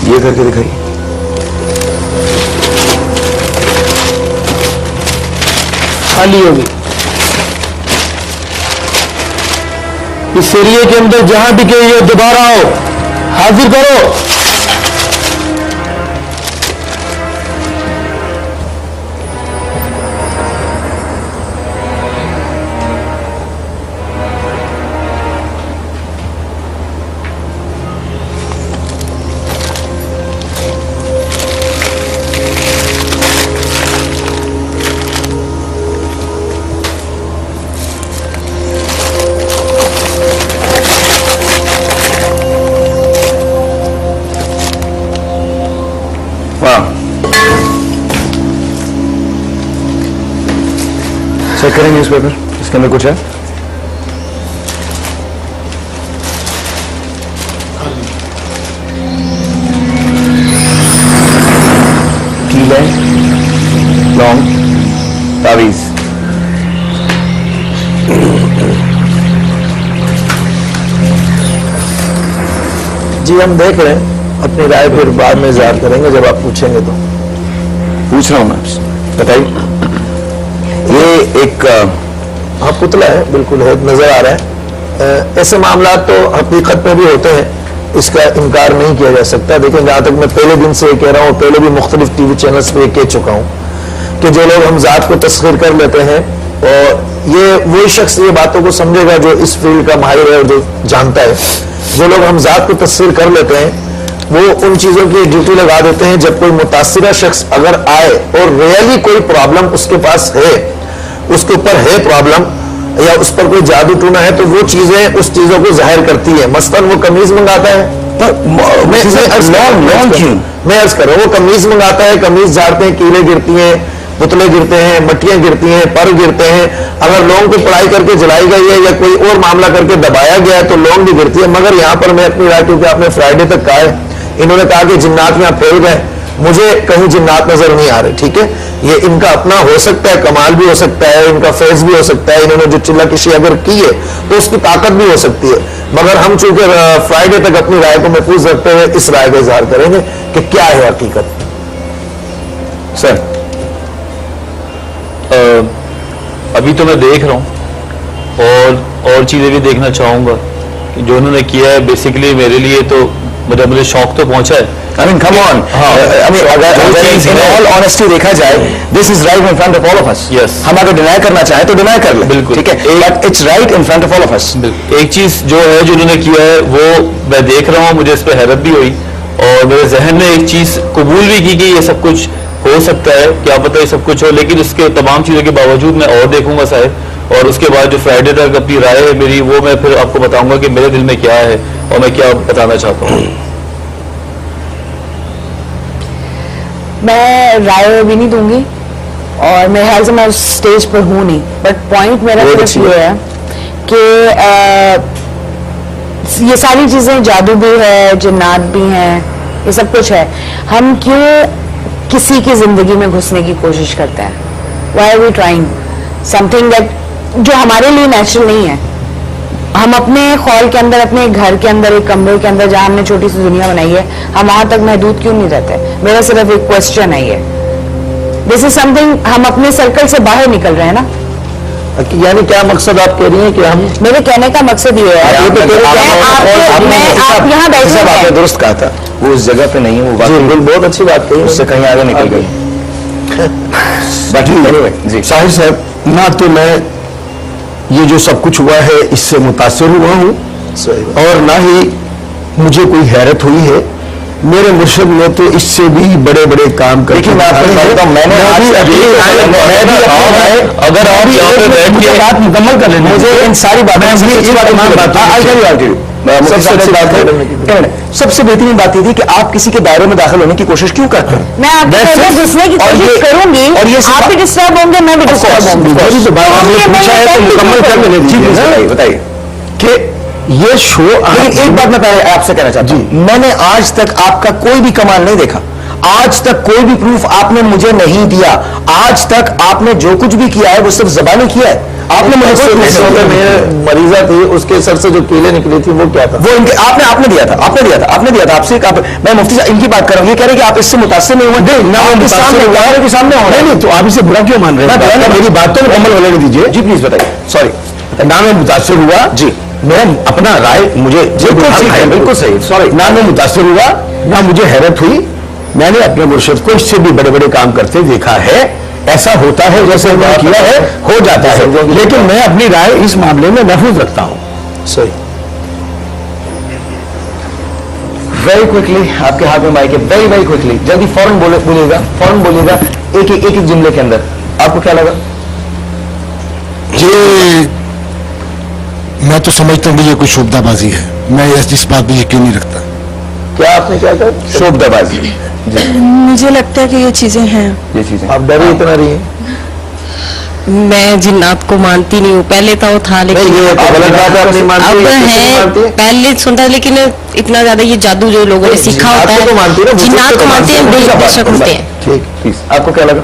ये करके दिखाइए। खाली होगी इस एरिया के अंदर, जहां भी कहिए दोबारा आओ, हाजिर करो। चेक करें न्यूज़ पेपर, इसके अंदर कुछ है? कील है, लौंग, तावीज। जी हम देख रहे हैं, अपनी राय फिर बाद में इज़हार करेंगे जब आप पूछेंगे तो। पूछ रहा हूं मैं आपसे, बताइए। ये एक हाँ पुतला है, बिल्कुल है, नजर आ रहा है। ऐसे मामला तो हकीकत में भी होते हैं, इसका इनकार नहीं किया जा सकता। देखिए जहाँ तक मैं पहले दिन से ये कह रहा हूँ, पहले भी मुख्तलिफ टीवी चैनल्स पे कह चुका हूँ कि जो लोग हम ज़ात को तस्खीर कर लेते हैं, और ये वही शख्स ये बातों को समझेगा जो इस फील्ड का माहिर है और जो जानता है। जो लोग हम ज़ात को तस्खीर कर लेते हैं वो उन चीज़ों की ड्यूटी लगा देते हैं जब कोई मुतासिरा शख्स अगर आए और रियली कोई प्रॉब्लम उसके पास है, उसके ऊपर है प्रॉब्लम या उस पर कोई जादू टूना है, तो वो चीजें उस चीजों को जाहिर करती है। मसलन वो कमीज मंगाता है, मैं अर्ज कर रहा हूँ, वो कमीज मंगाता है, कमीज झाड़ते हैं, कीले गिरती हैं, पुतले गिरते हैं, मट्टियां गिरती हैं, पर गिरते हैं। अगर लोगों को पढ़ाई करके जलाई गई है या कोई और मामला करके दबाया गया है तो लोग भी गिरती है। मगर यहाँ पर मैं अपनी राय, क्योंकि आपने फ्राइडे तक कहा है, इन्होंने कहा कि जिन्नात यहाँ फैल गए, मुझे कहीं जिन्नात नजर नहीं आ रहे। ठीक है, ये इनका अपना हो सकता है, कमाल भी हो सकता है, इनका फैज भी हो सकता है, इन्होंने जो चिल्ला किशी अगर की है तो उसकी ताकत भी हो सकती है। मगर हम चूंकि फ्राइडे तक अपनी राय को महफूज रखते हुए इस राय का इजहार करेंगे कि क्या है हकीकत। सर अभी तो मैं देख रहा हूँ और चीजें भी देखना चाहूंगा कि जो उन्होंने किया है बेसिकली मेरे लिए तो मुझे शौक तो पहुंचा है। I mean, come on. अगर in all honesty देखा जाए, this is right in front of all of us. Yes. हम अगर डिनाई करना चाहें तो डिनाई कर ले, बिल्कुल, ठीक है, but it's right in front of all of us. एक चीज जो है जो उन्होंने किया है वो मैं देख रहा हूँ, मुझे इस पर हैरत भी हुई और मेरे जहन में एक चीज कबूल भी की कि ये सब कुछ हो सकता है, क्या पता ये सब कुछ हो, लेकिन उसके तमाम चीजों के बावजूद मैं और देखूंगा साहब, और उसके बाद जो फ्राइडे तक अपनी राय है मेरी वो मैं फिर आपको बताऊंगा कि मेरे दिल में क्या है और मैं क्या बताना चाहता हूँ। मैं राय भी नहीं दूंगी और मेरे ख्याल से मैं उस स्टेज पर हूँ नहीं, बट पॉइंट मेरा सिर्फ ये है कि ये सारी चीजें, जादू भी है, जिन्नात भी हैं, ये सब कुछ है, हम क्यों किसी की जिंदगी में घुसने की कोशिश करते हैं? Why are we trying something that जो हमारे लिए नेचुरल नहीं है? हम अपने हॉल के अंदर, अपने घर के अंदर, एक कमरे के अंदर जहां हमने छोटी सी दुनिया बनाई है, हम वहां तक महदूद क्यों नहीं रहते? मेरा सिर्फ एक क्वेश्चन है ये। दिस इज समथिंग, हम अपने सर्कल से बाहर निकल रहे हैं ना। यानी क्या मकसद आप कह रही हैं कि हम, मेरे कहने का मकसद ये है, आप यहाँ बैठे हैं, आपने दुरुस्त कहा था, वो उस जगह पे नहीं है, वो बिल्कुल बहुत अच्छी बात कही, उससे कहीं आगे निकल गई। जी साहिर साहब, ना तो मैं ये जो सब कुछ हुआ है इससे मुतासिर हुआ हूँ और ना ही मुझे कोई हैरत हुई है। मेरे मुर्शिद ने तो इससे भी बड़े बड़े काम कर, देखिए मैं आपको बताता हूं, मैंने अगर आप यहाँ पे बैठ के बात मुकम्मल कर लेना, मुझे इन सारी बातें सबसे बेहतरीन बात ये थी कि आप किसी के दायरे में दाखिल होने की कोशिश क्यों करते हैं? मैं आपको घुसने की कोशिश करूंगी और ये आप भी डिस्टर्ब होंगे, मैं भी डिस्टर्ब होंगी। मुकम्मल कर लेने दीजिए। बताइए कि ये शो, एक बात मैं पहले आपसे कहना चाहता हूं, मैंने आज तक आपका कोई भी कमाल नहीं देखा, आज तक कोई भी प्रूफ आपने मुझे नहीं दिया, आज तक आपने जो कुछ भी किया है वो सिर्फ जबानी किया है। आपने मुझे मरीजा थी, उसके सर से जो कीले निकली थी वो क्या था? वो इनके आपने दिया था आपसे मैं मुफ्ती साहब इनकी बात कर रहा हूँ, ये कह रहे कि आप इससे मुतासिर नहीं हुए, सामने हो रहे, तो आप इसे बुरा क्यों मान रहे हैं? मेरी बात तो मुकम्मल होने दीजिए। जी प्लीज बताइए। सॉरी, ना मैं मुतासिर हुआ जी, मैं अपना राय, मुझे बिल्कुल सही, सॉरी, ना मैं मुतासिर हुआ ना मुझे हैरत हुई। मैंने अपने मुर्शिद को इससे भी बड़े बड़े काम करते देखा है। ऐसा होता है जैसे मैं किया है, हो जाता है, लेकिन मैं अपनी राय इस मामले में महफूज रखता हूं। सही। वेरी क्विकली, आपके हाथ में माइक है, वेरी वेरी क्विकली, जल्दी फौरन बोलिएगा एक जुमले के अंदर। आपको क्या लगा? ये मैं तो समझता हूँ ये कोई शोबदाबाजी है, मैं इस बात पर यकीन नहीं रखता। क्या आपने क्या कहा? शोबदाबाजी। मुझे लगता है कि ये चीजें हैं। ये चीजें आप डरे इतना रही हैं? मैं जिन्नात को मानती नहीं हूँ, पहले तो वो था लेकिन ये तो गलत बात है, आप नहीं मानती, अब ये कैसे नहीं मानती है। है? पहले सुनता लेकिन इतना ज्यादा ये जादू जो लोगों ने सीखा होता जिन्नात को तो मानती है है, ना, जिन्नात को मानते हैं, बेशक होते हैं। ठीक, प्लीज आपको क्या लगा?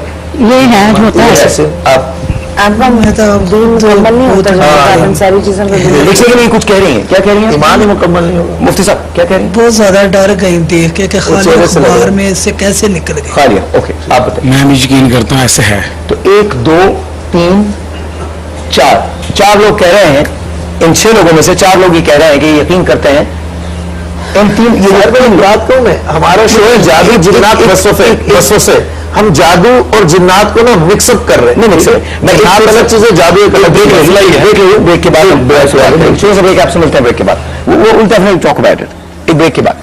ये है होता है ऐसे आप आपका मुकम्मल नहीं होता जब सारी चीजों को एक सेकंड, ये कुछ कह रही हैं, क्या कह रही हैं? ईमान ही मुकम्मल नहीं होगा। मुफ्ती साहब क्या कह रही हैं? बहुत ज्यादा डर गई देख के कि खाली चेहरे से लग अखबार रहा में इससे कैसे निकल गई। खालिया, ओके, आप बताइए। मैं भी यकीन करता हूँ ऐसे है। तो 1 2 3 4 लोग कह रहे हैं, इन 6 लोगों में से 4 लोग ये कह रहे हैं कि यकीन करते हैं। इन 3 ये बात कहूँ मैं, हमारा शो है जादू जिन्नात वसवसे से हम जादू और जिन्नात को ना मिक्सअप कर रहे हैं। नहीं मिक्स मैं जिन्नात अलग चीज है, जादू एक अलग ब्रेक चीज है। ब्रेक के बाद छोटे से ब्रेक आपसे मिलते हैं, ब्रेक के बाद वो उल्टा टॉक अबाउट इट, एक ब्रेक के बाद।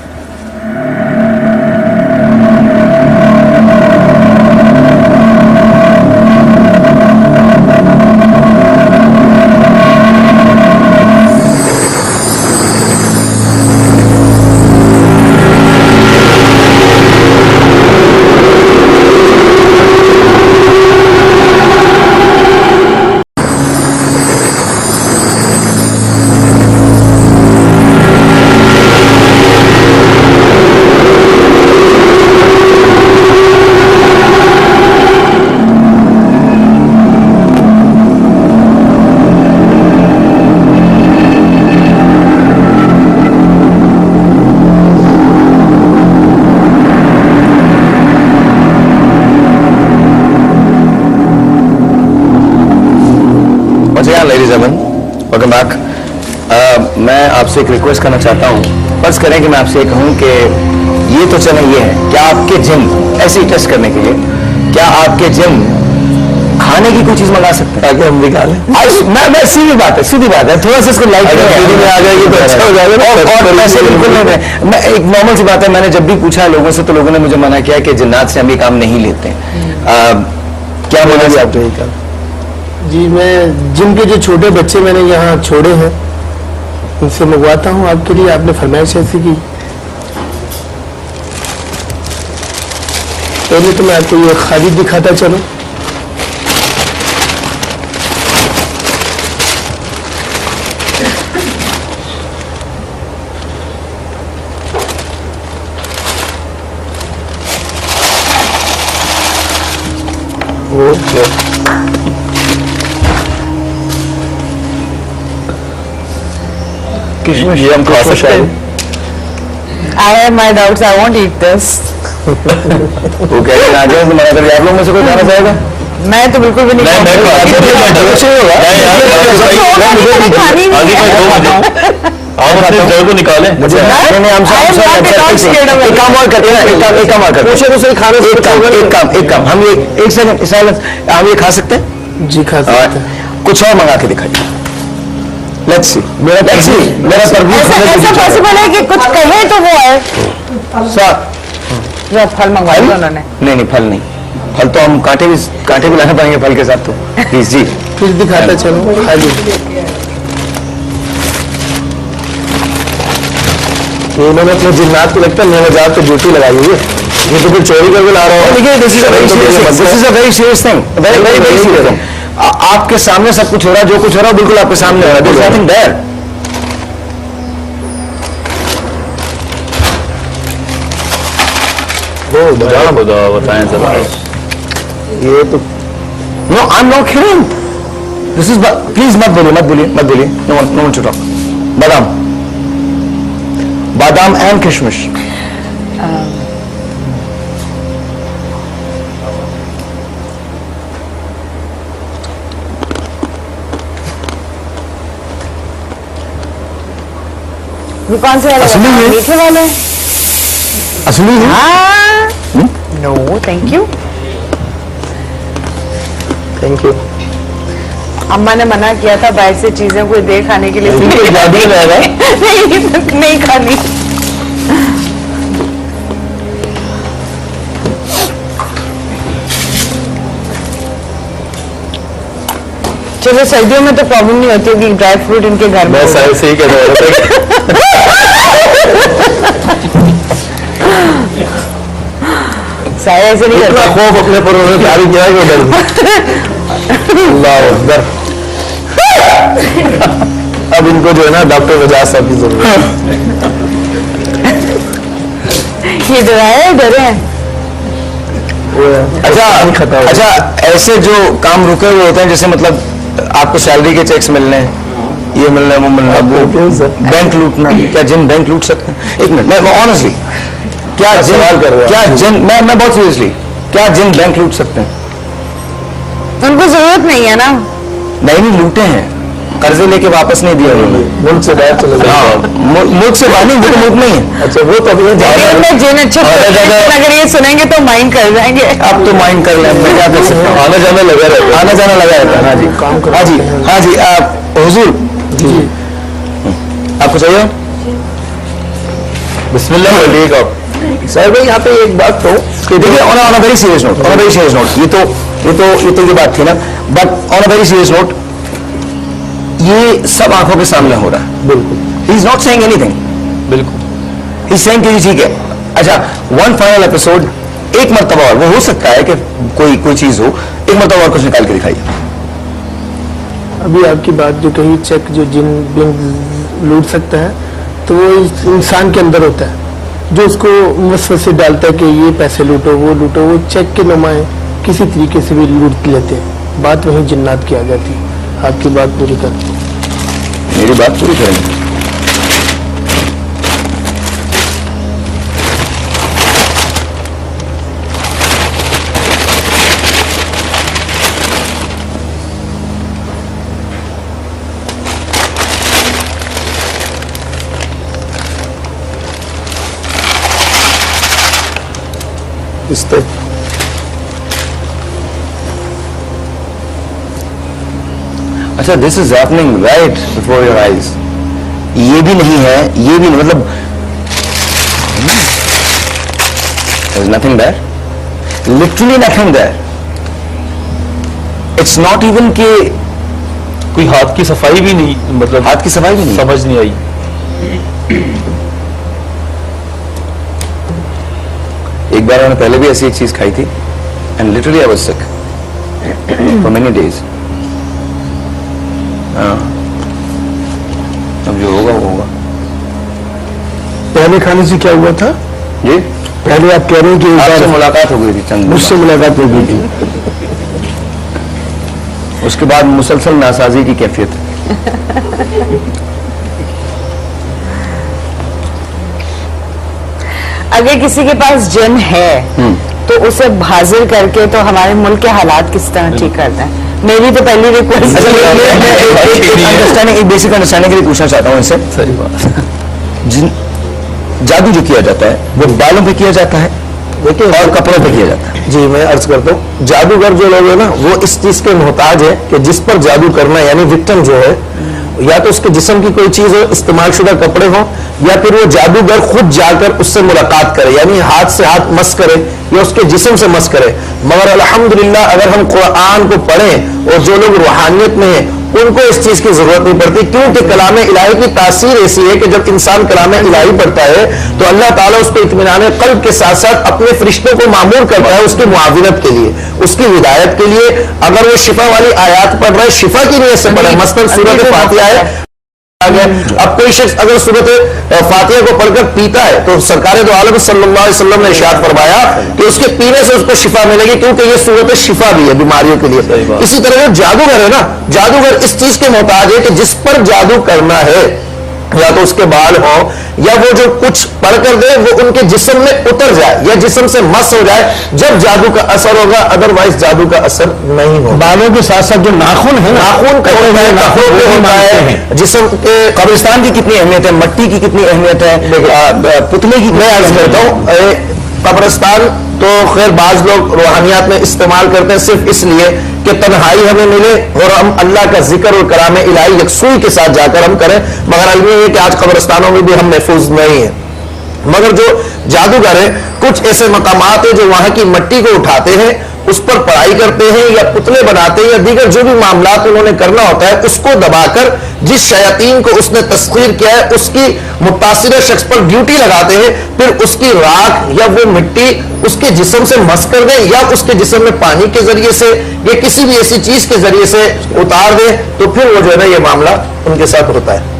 Ladies and welcome back. मैं आपसे एक रिक्वेस्ट करना चाहता हूँ। फर्ज करें कि मैं आपसे ये कहूँ कि ये तो चलें, ये है क्या आपके जिम ऐसे ही टेस्ट करने के लिए, क्या आपके जिम खाने की कोई चीज मंगा सकते हैं ताकि हम निकालें? मैं सीधी बात है, थोड़ा सा इसको लाइट में आ जाएगी तो अच्छा हो जाएगा। और पैसे बिल्कुल नहीं, मैं एक नॉर्मल सी बात है, मैंने जब भी पूछा लोगों से तो लोगों ने मुझे मना किया कि जिन्नात से हम ये काम नहीं लेते। क्या बोला जी आपने? ये काम जी, मैं जिम के जो छोटे बच्चे मैंने यहाँ छोड़े हैं उनसे मंगवाता हूँ आपके लिए। आपने फरमाइश ऐसी की, पहले तो मैं आपको ये खाली दिखाता चलूं। किशमिश ये हम खा सकते हैं? I have my doubts, I won't eat this. वो कह रहे हैं आ जाए तो मना कर, आप लोग में से कोई खाना चाहेगा? मैं तो बिल्कुल भी नहीं आप अपने डर को निकालें। एक काम और करते हैं ना, एक काम और करते हैं, एक काम हम ये एक सेकंड साइलेंस, हम ये खा सकते हैं जी? खा सकते हैं। कुछ और मंगा के दिखाइए। लेट्स सी, मेरा तरबूज ऐसा पॉसिबल है कि कुछ कहे तो वो है जो फल मंगवाए उन्होंने। नहीं फल नहीं, फल तो हम कांटे भी लाना पड़ेंगे फल के साथ तो। प्लीज जी फिर दिखाता चलो। खाली इन्होंने अपने जिन्नात को लगता है 9,000 पे ड्यूटी लगाई हुई है, ये तो फिर चोरी करके ला रहा हूँ। देखिए this is a very serious thing, very serious thing. आपके सामने सब कुछ हो रहा है, जो कुछ हो रहा है बिल्कुल आपके सामने हो रहा है। There is nothing there. बताएं सर। ये तो no I am not kidding, this is, please मत बोलिए, नो वन टू टॉक। बादाम एंड किशमिश। ये कौन से वाले? असली है? मीठे वाले? असली है? No thank you. Thank you. अम्मा ने मना किया था बाहर से चीजें कोई दे खाने के लिए। नहीं खानी। चलो सर्दियों में तो प्रॉब्लम नहीं होती कि ड्राई फ्रूट इनके घर में। मैं सारे से ही कह रहा था। सारे ऐसे नहीं करते। खौफ अपने पर उन्होंने तारी किया कि डर अल्लाह अकबर। अब इनको जो है ना डॉक्टर वजाज साहब की जरूरत है। ये डरे हैं। अच्छा, ऐसे जो काम रुके हुए होते हैं, जैसे मतलब आपको सैलरी के चेक्स मिलने हैं, ये मिलना है, वो मिलना है, वो बैंक लूटना, क्या जिन बैंक लूट सकते हैं? एक मिनट, मैं ऑनेस्टली, क्या जिन सवाल कर रहे हो? क्या जिन, मैं बहुत सीरियसली, क्या जिन बैंक लूट सकते हैं? उनको जरूरत नहीं है ना। नहीं लूटे हैं, कर्जे लेके वापस नहीं दिया उन्होंने, मुल्क से बाहर चले गए। हाँ, मुल्क से बाहर नहीं, वो तो मुल्क नहीं है। अच्छा, वो तो अभी जिन अच्छा अगर ये सुनेंगे तो माइंड कर जाएंगे। अब तो माइंड कर लें, मैं क्या कर सकता हूँ? आना जाना लगा रहता है। हाँ जी, हाँ जी, हुजूर जी, आपको चाहिए? बिस्मिल्लाह बोलिए आप। सर भाई यहाँ पे एक बात तो कि देखिए, on a very serious note, ये बात थी ना, but on a very serious note, ये सब आंखों के सामने हो रहा है। बिल्कुल, he is not saying anything, बिल्कुल ही इज सेइंग कि ठीक है। अच्छा, वन फाइनल एपिसोड, एक मर्तबा और, वो हो सकता है कि कोई चीज हो, एक मर्तबा और कुछ निकाल के दिखाइए। अभी आपकी बात जो कही, चेक जो जिन लूट सकता है, तो वो इंसान के अंदर होता है, जो उसको वसवसे डालता है कि ये पैसे लूटो, वो चेक के नुमाएं किसी तरीके से भी लूट लेते हैं। बात वहीं जिन्नात की आ जाती है। आपकी बात पूरी कर, मेरी बात पूरी करेंगे। इस पे अच्छा, this is happening right before your eyes. ये भी नहीं है, ये भी नहीं, मतलब there's nothing there, literally nothing there. It's not even कि कोई हाथ की सफाई भी नहीं, मतलब हाथ की सफाई भी नहीं, समझ नहीं आई। एक बार मैंने पहले भी ऐसी एक चीज खाई थी, and literally I was sick for many days. अब जो होगा वो होगा। पहले खाने से क्या हुआ था? जी, पहले आप कह रहे हैं कि एक आपसे बार मुलाकात हो गई थी, चंद मुझसे मुलाकात हो गई थी, उसके बाद मुसलसल नासाजी की कैफियत। अगर किसी के पास जिन है तो उसे हाजिर करके तो हमारे मुल्क के हालात किस तरह ठीक करते हैं। मेरी तो पहली रिक्वेस्ट अंडरस्टैंडिंग, एक बेसिक अंडरस्टैंडिंग के लिए पूछना चाहता हूँ इनसे। सही बात। जादू जो किया जाता है वो बालों पे किया जाता है, देखिए, और कपड़ों पे किया जाता है। जी मैं अर्ज करता हूँ, जादूगर जो लोग है ना, वो इस चीज के मोहताज है कि जिस पर जादू करना, यानी विक्टिम जो है, या तो उसके जिस्म की कोई चीज हो, इस्तेमाल शुदा कपड़े हो, या फिर वो जादूगर खुद जाकर उससे मुलाकात करे, यानी हाथ से हाथ मस करे या उसके जिस्म से मस करे। मगर अल्हम्दुलिल्लाह अगर हम कुरान को पढ़ें, और जो लोग रूहानियत में हैं उनको इस चीज की जरूरत नहीं पड़ती, क्योंकि कलाम इलाही की तासीर ऐसी है कि जब इंसान कलाम इलाही पढ़ता है तो अल्लाह ताला उसको इत्मीनान क़ल्ब के साथ साथ अपने फरिश्तों को मामूर करता है उसकी मुआविनत के लिए, उसकी हिदायत के लिए। अगर वो शिफा वाली आयात पढ़ रहा है, शिफा की नीयत से पढ़े, मसलन सूरत फातिहा है, अब कोई शख्स अगर सूरत फातिहा को पढ़कर पीता है तो सरकार दो आलम सल्लल्लाहु अलैहि वसल्लम ने इरशाद फरमाया कि उसके पीने से उसको शिफा मिलेगी, क्योंकि ये सूरत शिफा भी है बीमारियों के लिए। इसी तरह जो जादूगर है ना, जादूगर इस चीज के मोहताज है कि जिस पर जादू करना है, या तो उसके बाल हो, या वो जो कुछ पढ़ कर दे वो उनके जिस्म में उतर जाए या जिस्म से मस हो जाए, जब जादू का असर होगा, अदरवाइज जादू का असर नहीं होगा। बालों के साथ साथ जो नाखून है, नाखून का होता है, जिस्म के। कब्रिस्तान की कितनी अहमियत है, मट्टी की कितनी अहमियत है, पुतले की। मैं अर्ज करता हूँ, कब्रिस्तान तो खैर बाज लोग रूहानियात में इस्तेमाल करते हैं सिर्फ इसलिए कि तन्हाई हमें मिले और हम अल्लाह का जिक्र और कलाम इलाही यकसूई के साथ जाकर हम करें। मगर अलमी है कि आज कब्रिस्तानों में भी हम महफूज नहीं है। मगर जो जादूगर है, कुछ ऐसे मकामात है जो वहां की मट्टी को उठाते हैं اس پر پڑھائی کرتے ہیں یا پتلے بناتے ہیں یا دیگر جو بھی معاملات انہوں نے کرنا ہوتا ہے اس کو دبا کر جس شیاطین کو اس نے تسخیر کیا ہے اس کی متاثرہ شخص پر ڈیوٹی لگاتے ہیں، پھر اس کی راکھ یا وہ مٹی اس کے جسم سے مس کر دیں یا اس کے جسم میں پانی کے ذریعے سے یا کسی بھی ایسی چیز کے ذریعے سے اتار دیں، تو پھر وہ جو ہے نا یہ معاملہ ان کے ساتھ ہوتا ہے۔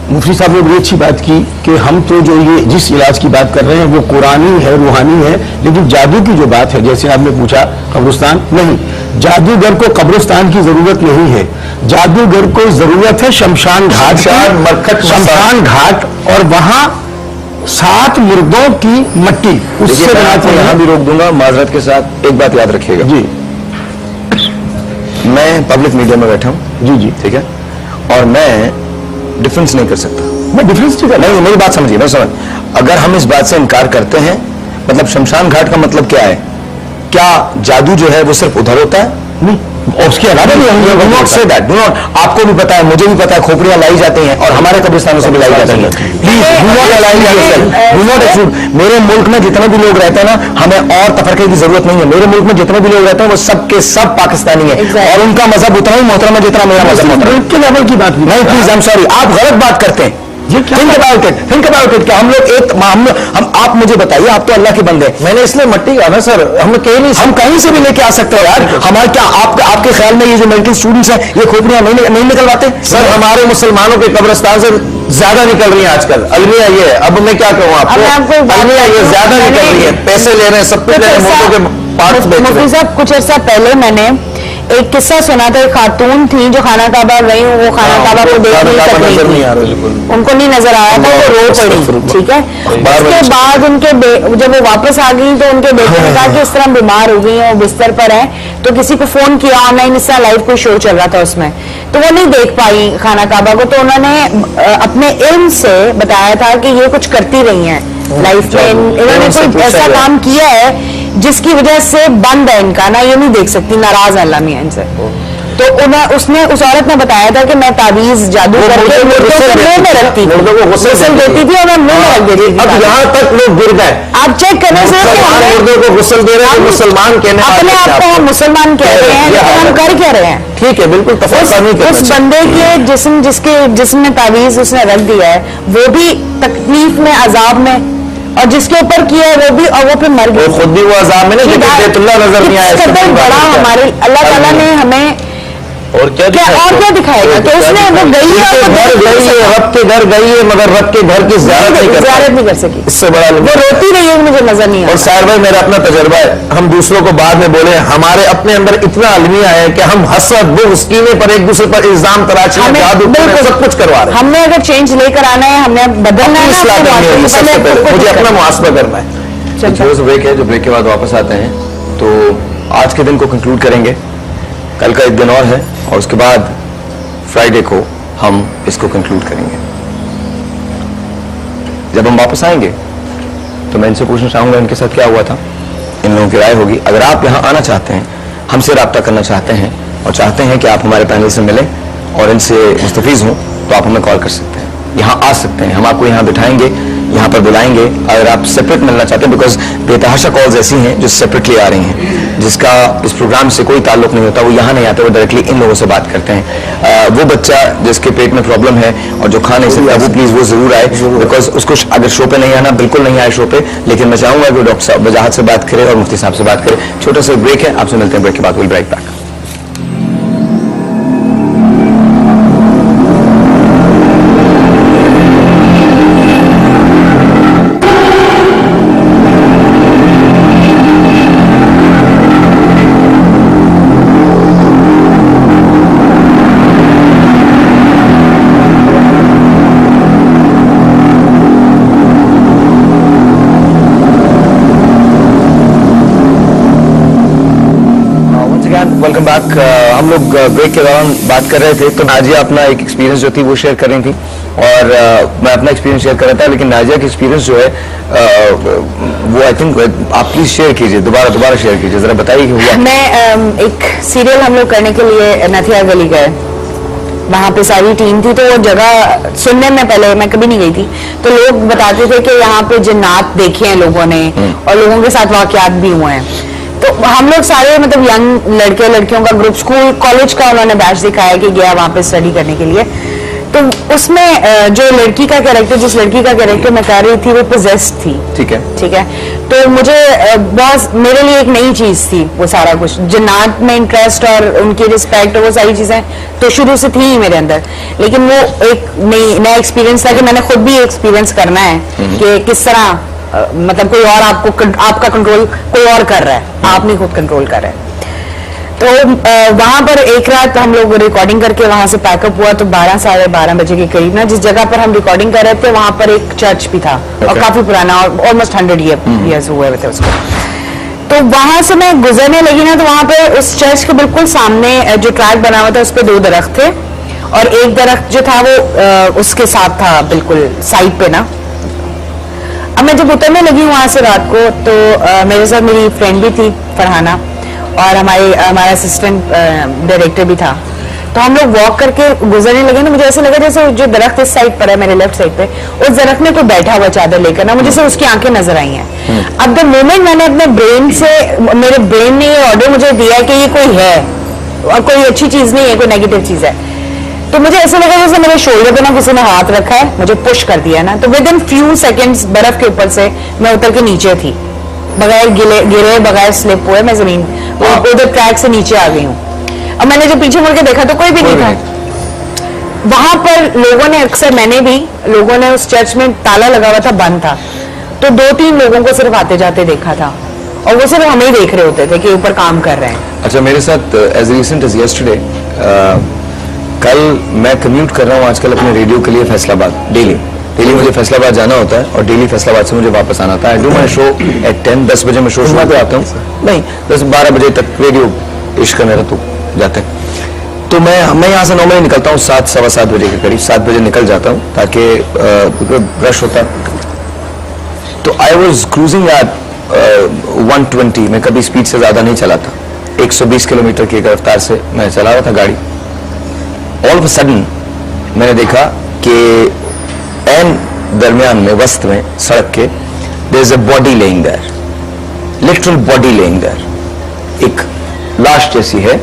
مفتی صاحب نے بڑی اچھی بات کی کہ ہم تو جو یہ جس علاج کی بات کر رہے ہیں وہ قرآنی ہے، روحانی ہے، لیکن جادو کی جو بات ہے جیسے آپ نے پوچھا قبرستان نہیں، جادوگر کو قبرستان کی ضرورت نہیں ہے، جادوگر کو ضرورت ہے شمشان گھاٹ، شمشان گھاٹ، اور وہاں 7 مردوں کی مٹی اس سے بناتے ہیں۔ یہاں بھی روک دوں گا معذرت کے ساتھ، ایک بات یاد رکھیے گا، جی میں پبلک میڈیا میں بیٹھا ہوں، جی جی ٹھیک ہے، اور میں ڈیفرنس نہیں کر سکتا، میں ڈفرینس نہیں، میری بات سمجھیے، میں سمجھ، اگر ہم اس بات سے انکار کرتے ہیں، مطلب شمشان گھاٹ کا مطلب کیا ہے؟ کیا جادو جو ہے وہ صرف ادھر ہوتا ہے؟ نہیں، اور اس کے علاوہ بھی آپ کو بھی پتا ہے، مجھے بھی پتا ہے، کھوپڑیاں لائی جاتی ہیں اور ہمارے قبرستانوں سے بھی لائی جاتی ہیں، پلیز میرے ملک میں جتنے بھی لوگ رہتے ہیں نا، ہمیں اور تفرقے کی ضرورت نہیں ہے، میرے ملک میں جتنے بھی لوگ رہتے ہیں وہ سب کے سب پاکستانی ہیں اور ان کا مذہب اتنا ہی محترم ہے جتنا میرا مذہب محترم کے لیول کی بات نہیں، پلیز آئی ایم سوری، آپ غلط بات کرتے ہیں، تھنک اباؤٹ اٹ، کہ ہم لوگ ایک آپ مجھے بتائیے، آپ تو اللہ کے بندے، میں نے اس لیے مٹی کہا نا سر، ہم کہیں سے بھی لے کے آ سکتے ہیں یار، ہمارے کیا آپ کے خیال میں یہ جو میڈیکل اسٹوڈنٹس ہیں یہ کھوپڑیاں نہیں نکلواتے؟ سر ہمارے مسلمانوں کے قبرستان سے زیادہ نکل رہی ہیں آج کل، المیہ یہ ہے، اب میں کیا کہوں آپ کو، المیہ یہ زیادہ نکل رہی ہے، پیسے لے رہے ہیں، سب کچھ لے رہے ہیں، مردوں کے پارٹس بیچ رہے ہیں۔ مفتی صاحب کچھ عرصہ پہلے میں نے ایک قصہ سنا تھا، ایک خاتون تھی جو خانہ کعبہ گئی، وہ خانہ کعبہ کو دیکھ نہیں سکتی، ان کو نہیں نظر آیا تھا، وہ رو پڑی، ٹھیک ہے، اس کے بعد ان کے جب وہ واپس آ گئی تو ان کے بیٹے نے کہا کہ اس طرح بیمار ہو گئی ہیں، وہ بستر پر ہیں، تو کسی کو فون کیا، آن لائن اس طرح لائیو کوئی شو چل رہا تھا اس میں، تو وہ نہیں دیکھ پائی خانہ کعبہ کو، تو انہوں نے اپنے علم سے بتایا تھا کہ یہ کچھ کرتی رہی ہیں لائف میں، انہوں نے کوئی ایسا کام کیا ہے جس کی وجہ سے بند ہے ان کا، نہ یہ نہیں دیکھ سکتی، ناراض ہے اللہ میاں ان سے، تو اس عورت نے بتایا تھا کہ میں تعویذ جادو کر کے مردوں کے منہ میں رکھتی تھی، غسل دیتی تھی اور میں منہ میں رکھ دیتی تھی، اب یہاں تک لوگ گر گئے، آپ چیک کریں سے مردوں کو غسل دے رہے ہیں، مسلمان کہنے اپنے آپ کو ہم مسلمان کہہ رہے ہیں، لیکن ہم کر کیا رہے ہیں؟ ٹھیک ہے، بالکل تفصیل نہیں کرنا اس بندے کے جسم میں تعویذ اس نے رکھ دیا ہے، وہ بھی تکلیف میں، عذاب میں، اور جس کے اوپر کیا ہے وہ بھی، اور وہ پھر مر گیا، خود بھی وہ عذاب میں نہیں، بیت اللہ نظر نہیں آیا، قدر بڑا ہمارے اللہ تعالیٰ نے ہمیں اور کیا دکھائے گا کہ اس نے وہ گئی ہے، رب کے گھر گئی ہے مگر رب کے گھر کی زیارت نہیں کر سکی، اس سے بڑا وہ روتی رہی ہے، مجھے نظر نہیں آیا۔ اور سائر بھائی میرا اپنا تجربہ ہے، ہم دوسروں کو بعد میں بولے، ہمارے اپنے اندر اتنا المیہ ہے کہ ہم حسد بغض کینے پر ایک دوسرے پر الزام تراشی سب کچھ کروا رہے ہیں، ہم نے اگر چینج لے کر آنا ہے، ہم نے بدلنا ہے، مجھے اپنا محاسبہ کرنا ہے۔ چھوٹا سا بریک ہے، جو بریک کے بعد واپس آتے ہیں تو آج کے دن کو کنکلوڈ کریں گے، کل کا ایک دن اور ہے اور اس کے بعد فرائیڈے کو ہم اس کو کنکلوڈ کریں گے۔ جب ہم واپس آئیں گے تو میں ان سے پوچھنا چاہوں گا ان کے ساتھ کیا ہوا تھا، ان لوگوں کی رائے ہوگی۔ اگر آپ یہاں آنا چاہتے ہیں، ہم سے رابطہ کرنا چاہتے ہیں اور چاہتے ہیں کہ آپ ہمارے پینل سے ملیں اور ان سے مستفیض ہوں، تو آپ ہمیں کال کر سکتے ہیں، یہاں آ سکتے ہیں، ہم آپ کو یہاں بٹھائیں گے، یہاں پر بلائیں گے۔ اگر آپ سیپریٹ ملنا چاہتے ہیں، بیکاز بے تحاشا کالز ایسی ہیں جو سیپریٹلی آ رہی ہیں، جس کا اس پروگرام سے کوئی تعلق نہیں ہوتا، وہ یہاں نہیں آتے، وہ ڈائریکٹلی ان لوگوں سے بات کرتے ہیں۔ وہ بچہ جس کے پیٹ میں پرابلم ہے اور جو کھا نہیں سکتا، وہ پلیز وہ ضرور آئے، بیکاز اس کو اگر شو پہ نہیں آنا، بالکل نہیں آئے شو پہ، لیکن میں چاہوں گا کہ ڈاکٹر صاحب وجاہت سے بات کرے اور مفتی صاحب سے بات کرے۔ چھوٹا سا بریک ہے، آپ سے ملتے ہیں بریک کے بعد، ول برائٹ بیک۔ Welcome back. ہم لوگ بریک کے دوران بات کر رہے تھے تو نازیہ اپنا ایک ایکسپیرینس جو تھی وہ شیئر کر رہی تھی اور میں اپنا ایکسپیرینس شیئر کر رہا تھا، لیکن نازیہ کی ایکسپیرینس جو ہے وہ آئی تھنک آپ پلیز شیئر کیجیے، دوبارہ شیئر کیجیے، ذرا بتائیے کہ ہوا۔ میں ایک سیریل ہم لوگ کرنے کے لیے نتھیا گلی گئے، وہاں پہ ساری ٹیم تھی، تو وہ جگہ سننے میں پہلے میں کبھی نہیں گئی تھی، تو لوگ بتاتے تھے کہ یہاں پہ جنات دیکھے ہیں لوگوں نے اور لوگوں کے ساتھ واقعات بھی ہوئے ہیں، تو तो हम लोग सारे मतलब यंग लड़के लड़कियों का ग्रुप, स्कूल कॉलेज का उन्होंने बैच दिखाया कि गया वहाँ पे स्टडी करने के लिए। तो उसमें जो लड़की का कैरेक्टर, जिस लड़की का कैरेक्टर मैं कर रही थी वो पोजेस्ड थी। ठीक है। तो मुझे बहुत, मेरे लिए एक नई चीज थी वो सारा कुछ, जिन्नात में इंटरेस्ट और उनकी रिस्पेक्ट और वो सारी चीजें तो शुरू से थी ही मेरे अंदर, लेकिन वो एक नया एक्सपीरियंस था कि मैंने खुद भी एक्सपीरियंस करना है कि किस तरह मतलब कोई और आपका कंट्रोल कोई और कर रहा है, आप नहीं खुद कंट्रोल कर रहे हैं। तो वहां पर एक रात हम लोग रिकॉर्डिंग करके वहां से पैकअप हुआ, तो 12 साढ़े 12 बजे के करीब ना, जिस जगह पर हम रिकॉर्डिंग कर रहे थे वहां पर एक चर्च भी था और काफी पुराना, ऑलमोस्ट 100 ईयर्स हुए थे उसको। तो वहां से मैं गुजरने लगी ना, तो वहां पे उस चर्च के बिल्कुल सामने जो ट्रैक बना हुआ था उस पर 2 दरख्त थे और एक दरख्त जो था वो उसके साथ था बिल्कुल साइड पे ना। अब मैं जब उतरने लगी वहां से रात को, तो मेरे साथ मेरी फ्रेंड भी थी फरहाना और हमारा असिस्टेंट डायरेक्टर भी था। तो हम लोग वॉक करके गुजरने लगे ना, मुझे ऐसा लगा जैसे जो दरख्त इस साइड पर है मेरे लेफ्ट साइड पे, उस दरख्त में कोई बैठा हुआ चादर लेकर ना, मुझे सिर्फ उसकी आंखें नजर आई हैं। अब द मोमेंट मैंने अपने ब्रेन से, मेरे ब्रेन ने ये ऑर्डर मुझे दिया कि ये कोई है और कोई अच्छी चीज नहीं है, कोई नेगेटिव चीज है, तो मुझे ऐसा लगा जैसे मेरे शोल्डर पे ना किसी ने हाथ रखा है, मुझे पुश कर दिया ना। तो विद इन फ्यू सेकेंड्स बर्फ के ऊपर से मैं उतर के नीचे थी, बगैर गिरे बगैर स्लिप हुए मैं जमीन उधर ट्रैक से नीचे आ गई हूँ। अब मैंने जब पीछे मुड़ के देखा तो कोई भी नहीं था वहां पर। लोगों ने अक्सर, मैंने भी, लोगों ने उस चर्च में ताला लगा हुआ था, बंद था, तो 2-3 लोगों को सिर्फ आते जाते देखा था और वो सिर्फ हमें ही देख रहे होते थे कि ऊपर काम कर रहे हैं। अच्छा, मेरे साथ एज रिसेंट एज यस्टरडे, कल मैं कम्यूट कर रहा हूँ आजकल अपने रेडियो के लिए फैसलाबाद, डेली मुझे फैसलाबाद जाना होता है और डेली फैसलाबाद से मुझे वापस आना था। I do my show at 10 बजे मैं शो शुरू पे आता हूँ, नहीं 10-12 बजे तक रेडियो इश्क मेरा तो जाता है। तो मैं यहाँ से नॉर्मली निकलता हूँ 7, सवा 7 बजे के करीब, 7 बजे निकल जाता हूँ ताकि रश होता। तो आई वॉज क्रूजिंग एट 120, मैं कभी स्पीड से ज्यादा नहीं चलाता, 120 किलोमीटर की रफ्तार से मैं चला रहा था गाड़ी। ऑल ऑफ अ सडन मैंने देखा कि एन दरमियान में, वस्त में, सड़क के, there is a body laying there, literal body laying there, एक लाश जैसी है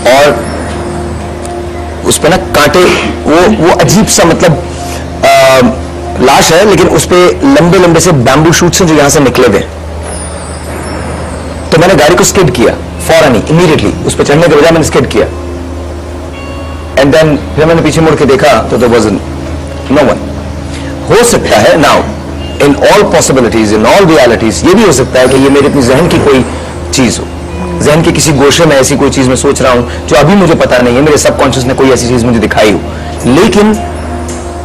और उस पे ना कांटे, वो अजीब सा, मतलब लाश है लेकिन उस पे लंबे लंबे से बैम्बू शूट्स हैं जो यहां से निकले हुए। तो मैंने गाड़ी को स्किड किया फौरन ही, इमीडिएटली उस पे चढ़ने के बजाय मैंने स्किड किया। एंड देन फिर मैंने पीछे मुड़ के देखा तो देयर वाज नो वन। हो सकता है now in all possibilities, in all realities, ये भी हो सकता है कि ये मेरे अपनी जहन की कोई चीज हो, जहन के किसी गोशे में ऐसी कोई चीज मैं सोच रहा हूं जो अभी मुझे पता नहीं है, मेरे सबकॉन्शियस ने कोई ऐसी चीज मुझे दिखाई हो। लेकिन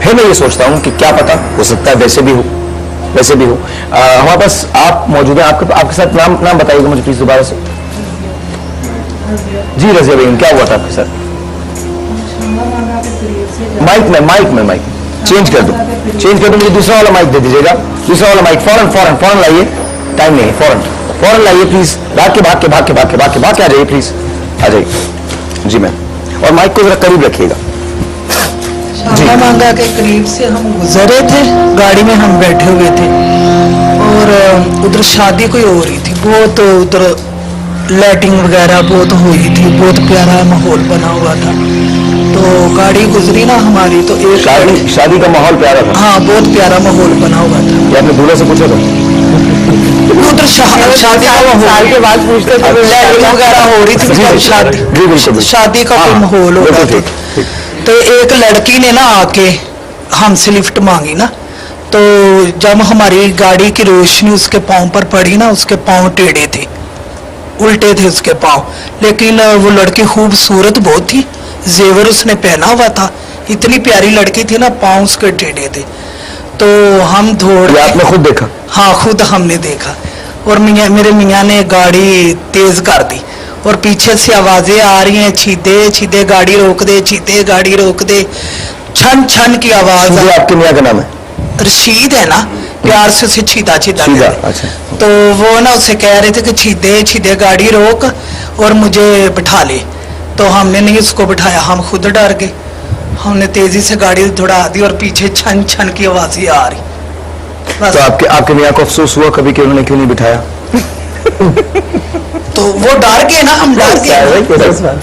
फिर मैं ये सोचता हूं कि क्या पता, हो सकता है वैसे भी हो। हमारे पास आप मौजूद हैं, आपके साथ नाम बताइएगा मुझे प्लीज दोबारा से। जी रजिया बेगम, क्या हुआ था आपके साथ? माइक में चेंज कर दो, मुझे दूसरा वाला माइक दे दीजिएगा, दूसरा वाला माइक फौरन लाइए, टाइम नहीं है, फौरन लाइए प्लीज, भाग के आ जाइए प्लीज, आ जाइए जी मैम। और माइक को जरा करीब रखिएगा। शामा मांगा के करीब से हम गुजरे थे, गाड़ी में हम बैठे हुए थे और उधर शादी कोई हो रही थी, बहुत उधर लाइटिंग वगैरह बहुत हुई थी, बहुत प्यारा माहौल बना हुआ था। तो गाड़ी गुजरी ना हमारी, तो एक शादी का माहौल प्यारा था। हाँ, बहुत प्यारा माहौल बना हुआ था। ये आपने दूल्हे से पूछा था? उधर शादी का माहौल के बाद पूछते थे, लाइटिंग वगैरह हो रही थी, शादी का कोई माहौल हो रहा था। तो एक लड़की ने ना आके हमसे लिफ्ट मांगी ना, तो जब हमारी गाड़ी की रोशनी उसके पाँव पर पड़ी ना, उसके पाँव टेढ़े थे, उल्टे थे उसके पाँव, लेकिन वो लड़की खूबसूरत बहुत थी, जेवर उसने पहना हुआ था, इतनी प्यारी लड़की थी ना, पाँव उसके टेढ़े थे। तो हम दौड़, आपने खुद देखा? हाँ, खुद हमने देखा। और मेरे मियाँ ने गाड़ी तेज कर दी और पीछे से आवाजें आ रही हैं, छीदे गाड़ी रोक दे, छीदे गाड़ी रोक दे, छन की आवाज। आपके मियाँ का नाम है? रशीद है ना, प्यार से उसे छीदा। अच्छा। तो वो ना उसे कह रहे थे कि छीदे गाड़ी रोक और मुझे बिठा ले। तो हमने नहीं उसको बिठाया, हम खुद डर गए, हमने तेजी से गाड़ी दौड़ा दी और पीछे छन की आवाजें आ रही। तो आपके मियाँ को अफसोस हुआ कभी कि उन्होंने क्यों नहीं बिठाया? तो वो डर गए ना, हम डर गए ना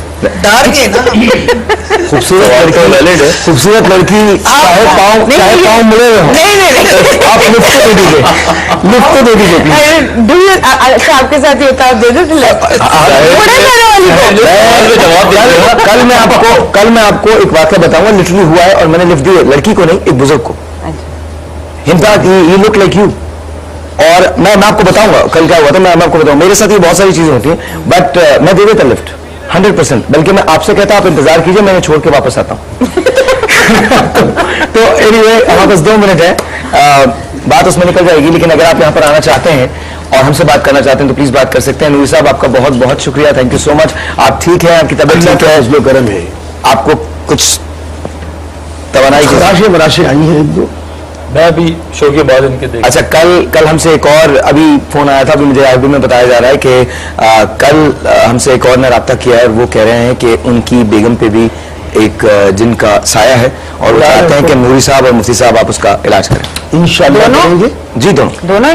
खूबसूरत लड़की, खूबसूरत लड़की चाहे पाँव मुड़े हो, आप लिफ्ट को दे दीजिए, लिफ्ट को दे दीजिए please। अच्छा आपके साथ ये था, आप दे देते कल मैं आपको एक वाक़या बताऊंगा, लिटरली हुआ है, और मैंने लिफ्ट दी लड़की को नहीं, एक बुजुर्ग को। ही लुक लाइक यू। और मैं आपको बताऊंगा कल क्या हुआ था, मैं आपको बताऊंगा। मेरे साथ ये बहुत सारी चीजें होती हैं, बट मैं दे देता लिफ्ट 100%, बल्कि मैं आपसे कहता आप इंतजार कीजिए, मैंने छोड़ के वापस आता हूं। तो एनीवे, हमारे पास 2 मिनट है, बात उसमें निकल जाएगी, लेकिन अगर आप यहाँ पर आना चाहते हैं और हमसे बात करना चाहते हैं तो प्लीज बात कर सकते हैं। नूरी साहब, आपका बहुत बहुत शुक्रिया, थैंक यू सो मच। आप ठीक है? आपकी तबीयत ठीक है? गर्म है, आपको कुछ तवानाई मराशे आई है एक दो। मैं अभी शो के बाद इनके देख। अच्छा, कल हमसे एक और अभी फोन आया था, अभी मुझे आरबी में बताया जा रहा है कि कल हमसे एक और ने राब्ता किया है, और वो कह रहे हैं कि उनकी बेगम पे भी एक जिनका साया है, और वो चाहते हैं कि नूरी साहब और मुफ्ती साहब आप उसका इलाज करें। इंशाल्लाह करेंगे जी, दोनों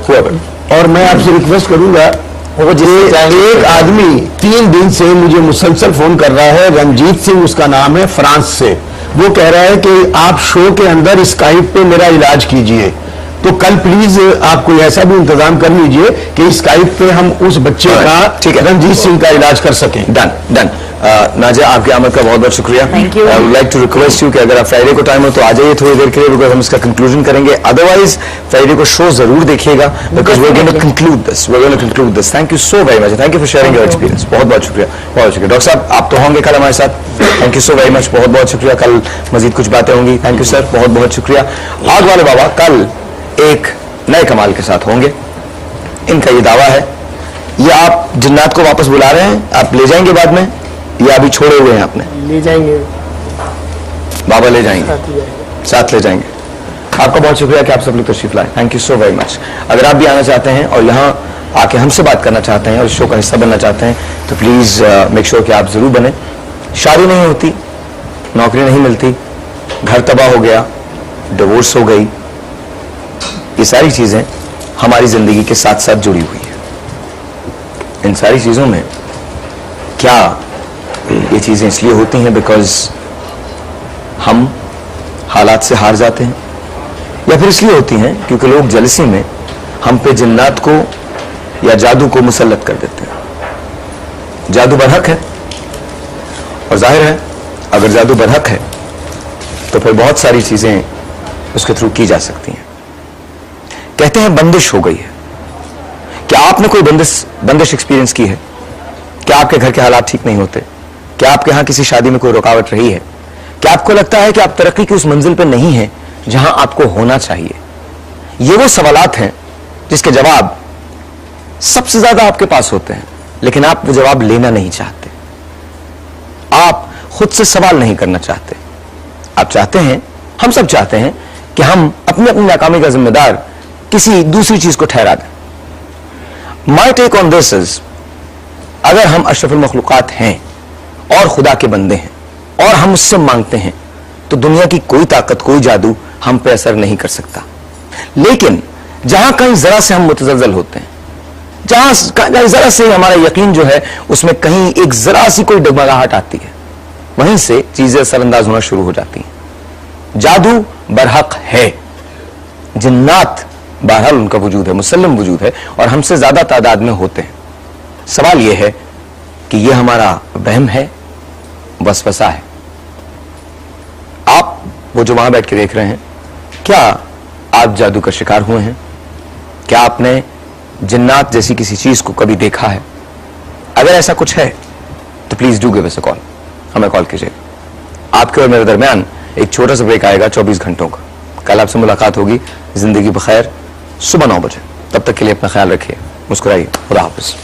whoever। और मैं आपसे रिक्वेस्ट करूंगा, वो एक आदमी 3 दिन से मुझे मुसलसल फोन कर रहा है, रंजीत सिंह उसका नाम है, फ्रांस से। वो कह रहा है कि आप शो के अंदर स्काइप पे मेरा इलाज कीजिए, तो कल प्लीज आप कोई ऐसा भी इंतजाम कर लीजिए कि स्काइप पे हम उस बच्चे का, ठीक है, रंजीत सिंह का इलाज कर सकें। डन। नाजिया, आपकी आमद का बहुत बहुत शुक्रिया। I would like to request you कि अगर आप फ्राइडे को टाइम हो तो आ जाइए थोड़ी देर के लिए, बिकॉज हम इसका कंक्लूजन करेंगे। अदरवाइज फ्राइडे को शो जरूर देखिएगा, because we are going to conclude this. Thank you so very much, thank you for sharing your experience. बहुत बहुत शुक्रिया, बहुत शुक्रिया। डॉक्टर साहब, आप तो होंगे कल हमारे साथ, thank you so very much, बहुत बहुत शुक्रिया। कल मजीद कुछ बातें होंगी, थैंक यू सर, बहुत बहुत शुक्रिया। आग वाले बाबा कल एक नए कमाल के साथ होंगे, इनका ये दावा है। ये आप जिन्नात को वापस बुला रहे हैं, आप ले जाएंगे बाद में, या अभी छोड़े हुए हैं आपने? ले जाएंगे बाबा, ले जाएंगे, साथ ले जाएंगे। आपका बहुत शुक्रिया कि आप सब लोग तशरीफ लाए, thank you so very much. अगर आप भी आना चाहते हैं और यहाँ आके हमसे बात करना चाहते हैं और इस शो का हिस्सा बनना चाहते हैं तो प्लीज मेक श्योर कि आप जरूर बने। शादी नहीं होती, नौकरी नहीं मिलती, घर तबाह हो गया, डिवोर्स हो गई, ये सारी चीजें हमारी जिंदगी के साथ साथ जुड़ी हुई है। इन सारी चीजों में क्या ये चीजें इसलिए होती हैं बिकॉज हम हालात से हार जाते हैं, या फिर इसलिए होती हैं क्योंकि लोग जलसी में हम पे जिन्नात को या जादू को मुसल्लत कर देते हैं। जादू बरहक है, और जाहिर है अगर जादू बरहक है तो फिर बहुत सारी चीजें उसके थ्रू की जा सकती हैं। कहते हैं बंदिश हो गई है। क्या आपने कोई बंदिश एक्सपीरियंस की है? क्या आपके घर के हालात ठीक नहीं होते? क्या आपके यहां किसी शादी में कोई रुकावट रही है? क्या आपको लगता है कि आप तरक्की की उस मंजिल पर नहीं हैं जहां आपको होना चाहिए? ये वो सवालात हैं जिसके जवाब सबसे ज्यादा आपके पास होते हैं, लेकिन आप वो जवाब लेना नहीं चाहते। आप खुद से सवाल नहीं करना चाहते। आप चाहते हैं, हम सब चाहते हैं कि हम अपनी अपनी नाकामी का जिम्मेदार किसी दूसरी चीज को ठहरा दें। माई टेक ऑन दिस इज, अगर हम अशरफुल मखलूकात हैं और खुदा के बंदे हैं और हम उससे मांगते हैं तो दुनिया की कोई ताकत, कोई जादू हम पे असर नहीं कर सकता। लेकिन जहां कहीं जरा से हम मुतज़ल्ज़ल होते हैं, जहां कहीं जरा से हमारा यकीन जो है उसमें कहीं एक जरा सी कोई डगमगाहट आती है, वहीं से चीजें असरअंदाज होना शुरू हो जाती हैं। जादू बरहक है, जिन्नात बहरहाल उनका वजूद है, मुसल्लम वजूद है, और हमसे ज्यादा तादाद में होते हैं। सवाल यह है कि यह हमारा वहम है, वसवसा है। आप वो जो वहां बैठ के देख रहे हैं, क्या आप जादू का शिकार हुए हैं? क्या आपने जिन्नात जैसी किसी चीज को कभी देखा है? अगर ऐसा कुछ है तो please do give us a call, हमें कॉल कीजिए। आपके और मेरे दरमियान एक छोटा सा ब्रेक आएगा 24 घंटों का। कल आपसे मुलाकात होगी जिंदगी बखैर सुबह 9 बजे। तब तक के लिए अपना ख्याल रखिए, मुस्कुराइए। खुदा हाफिज।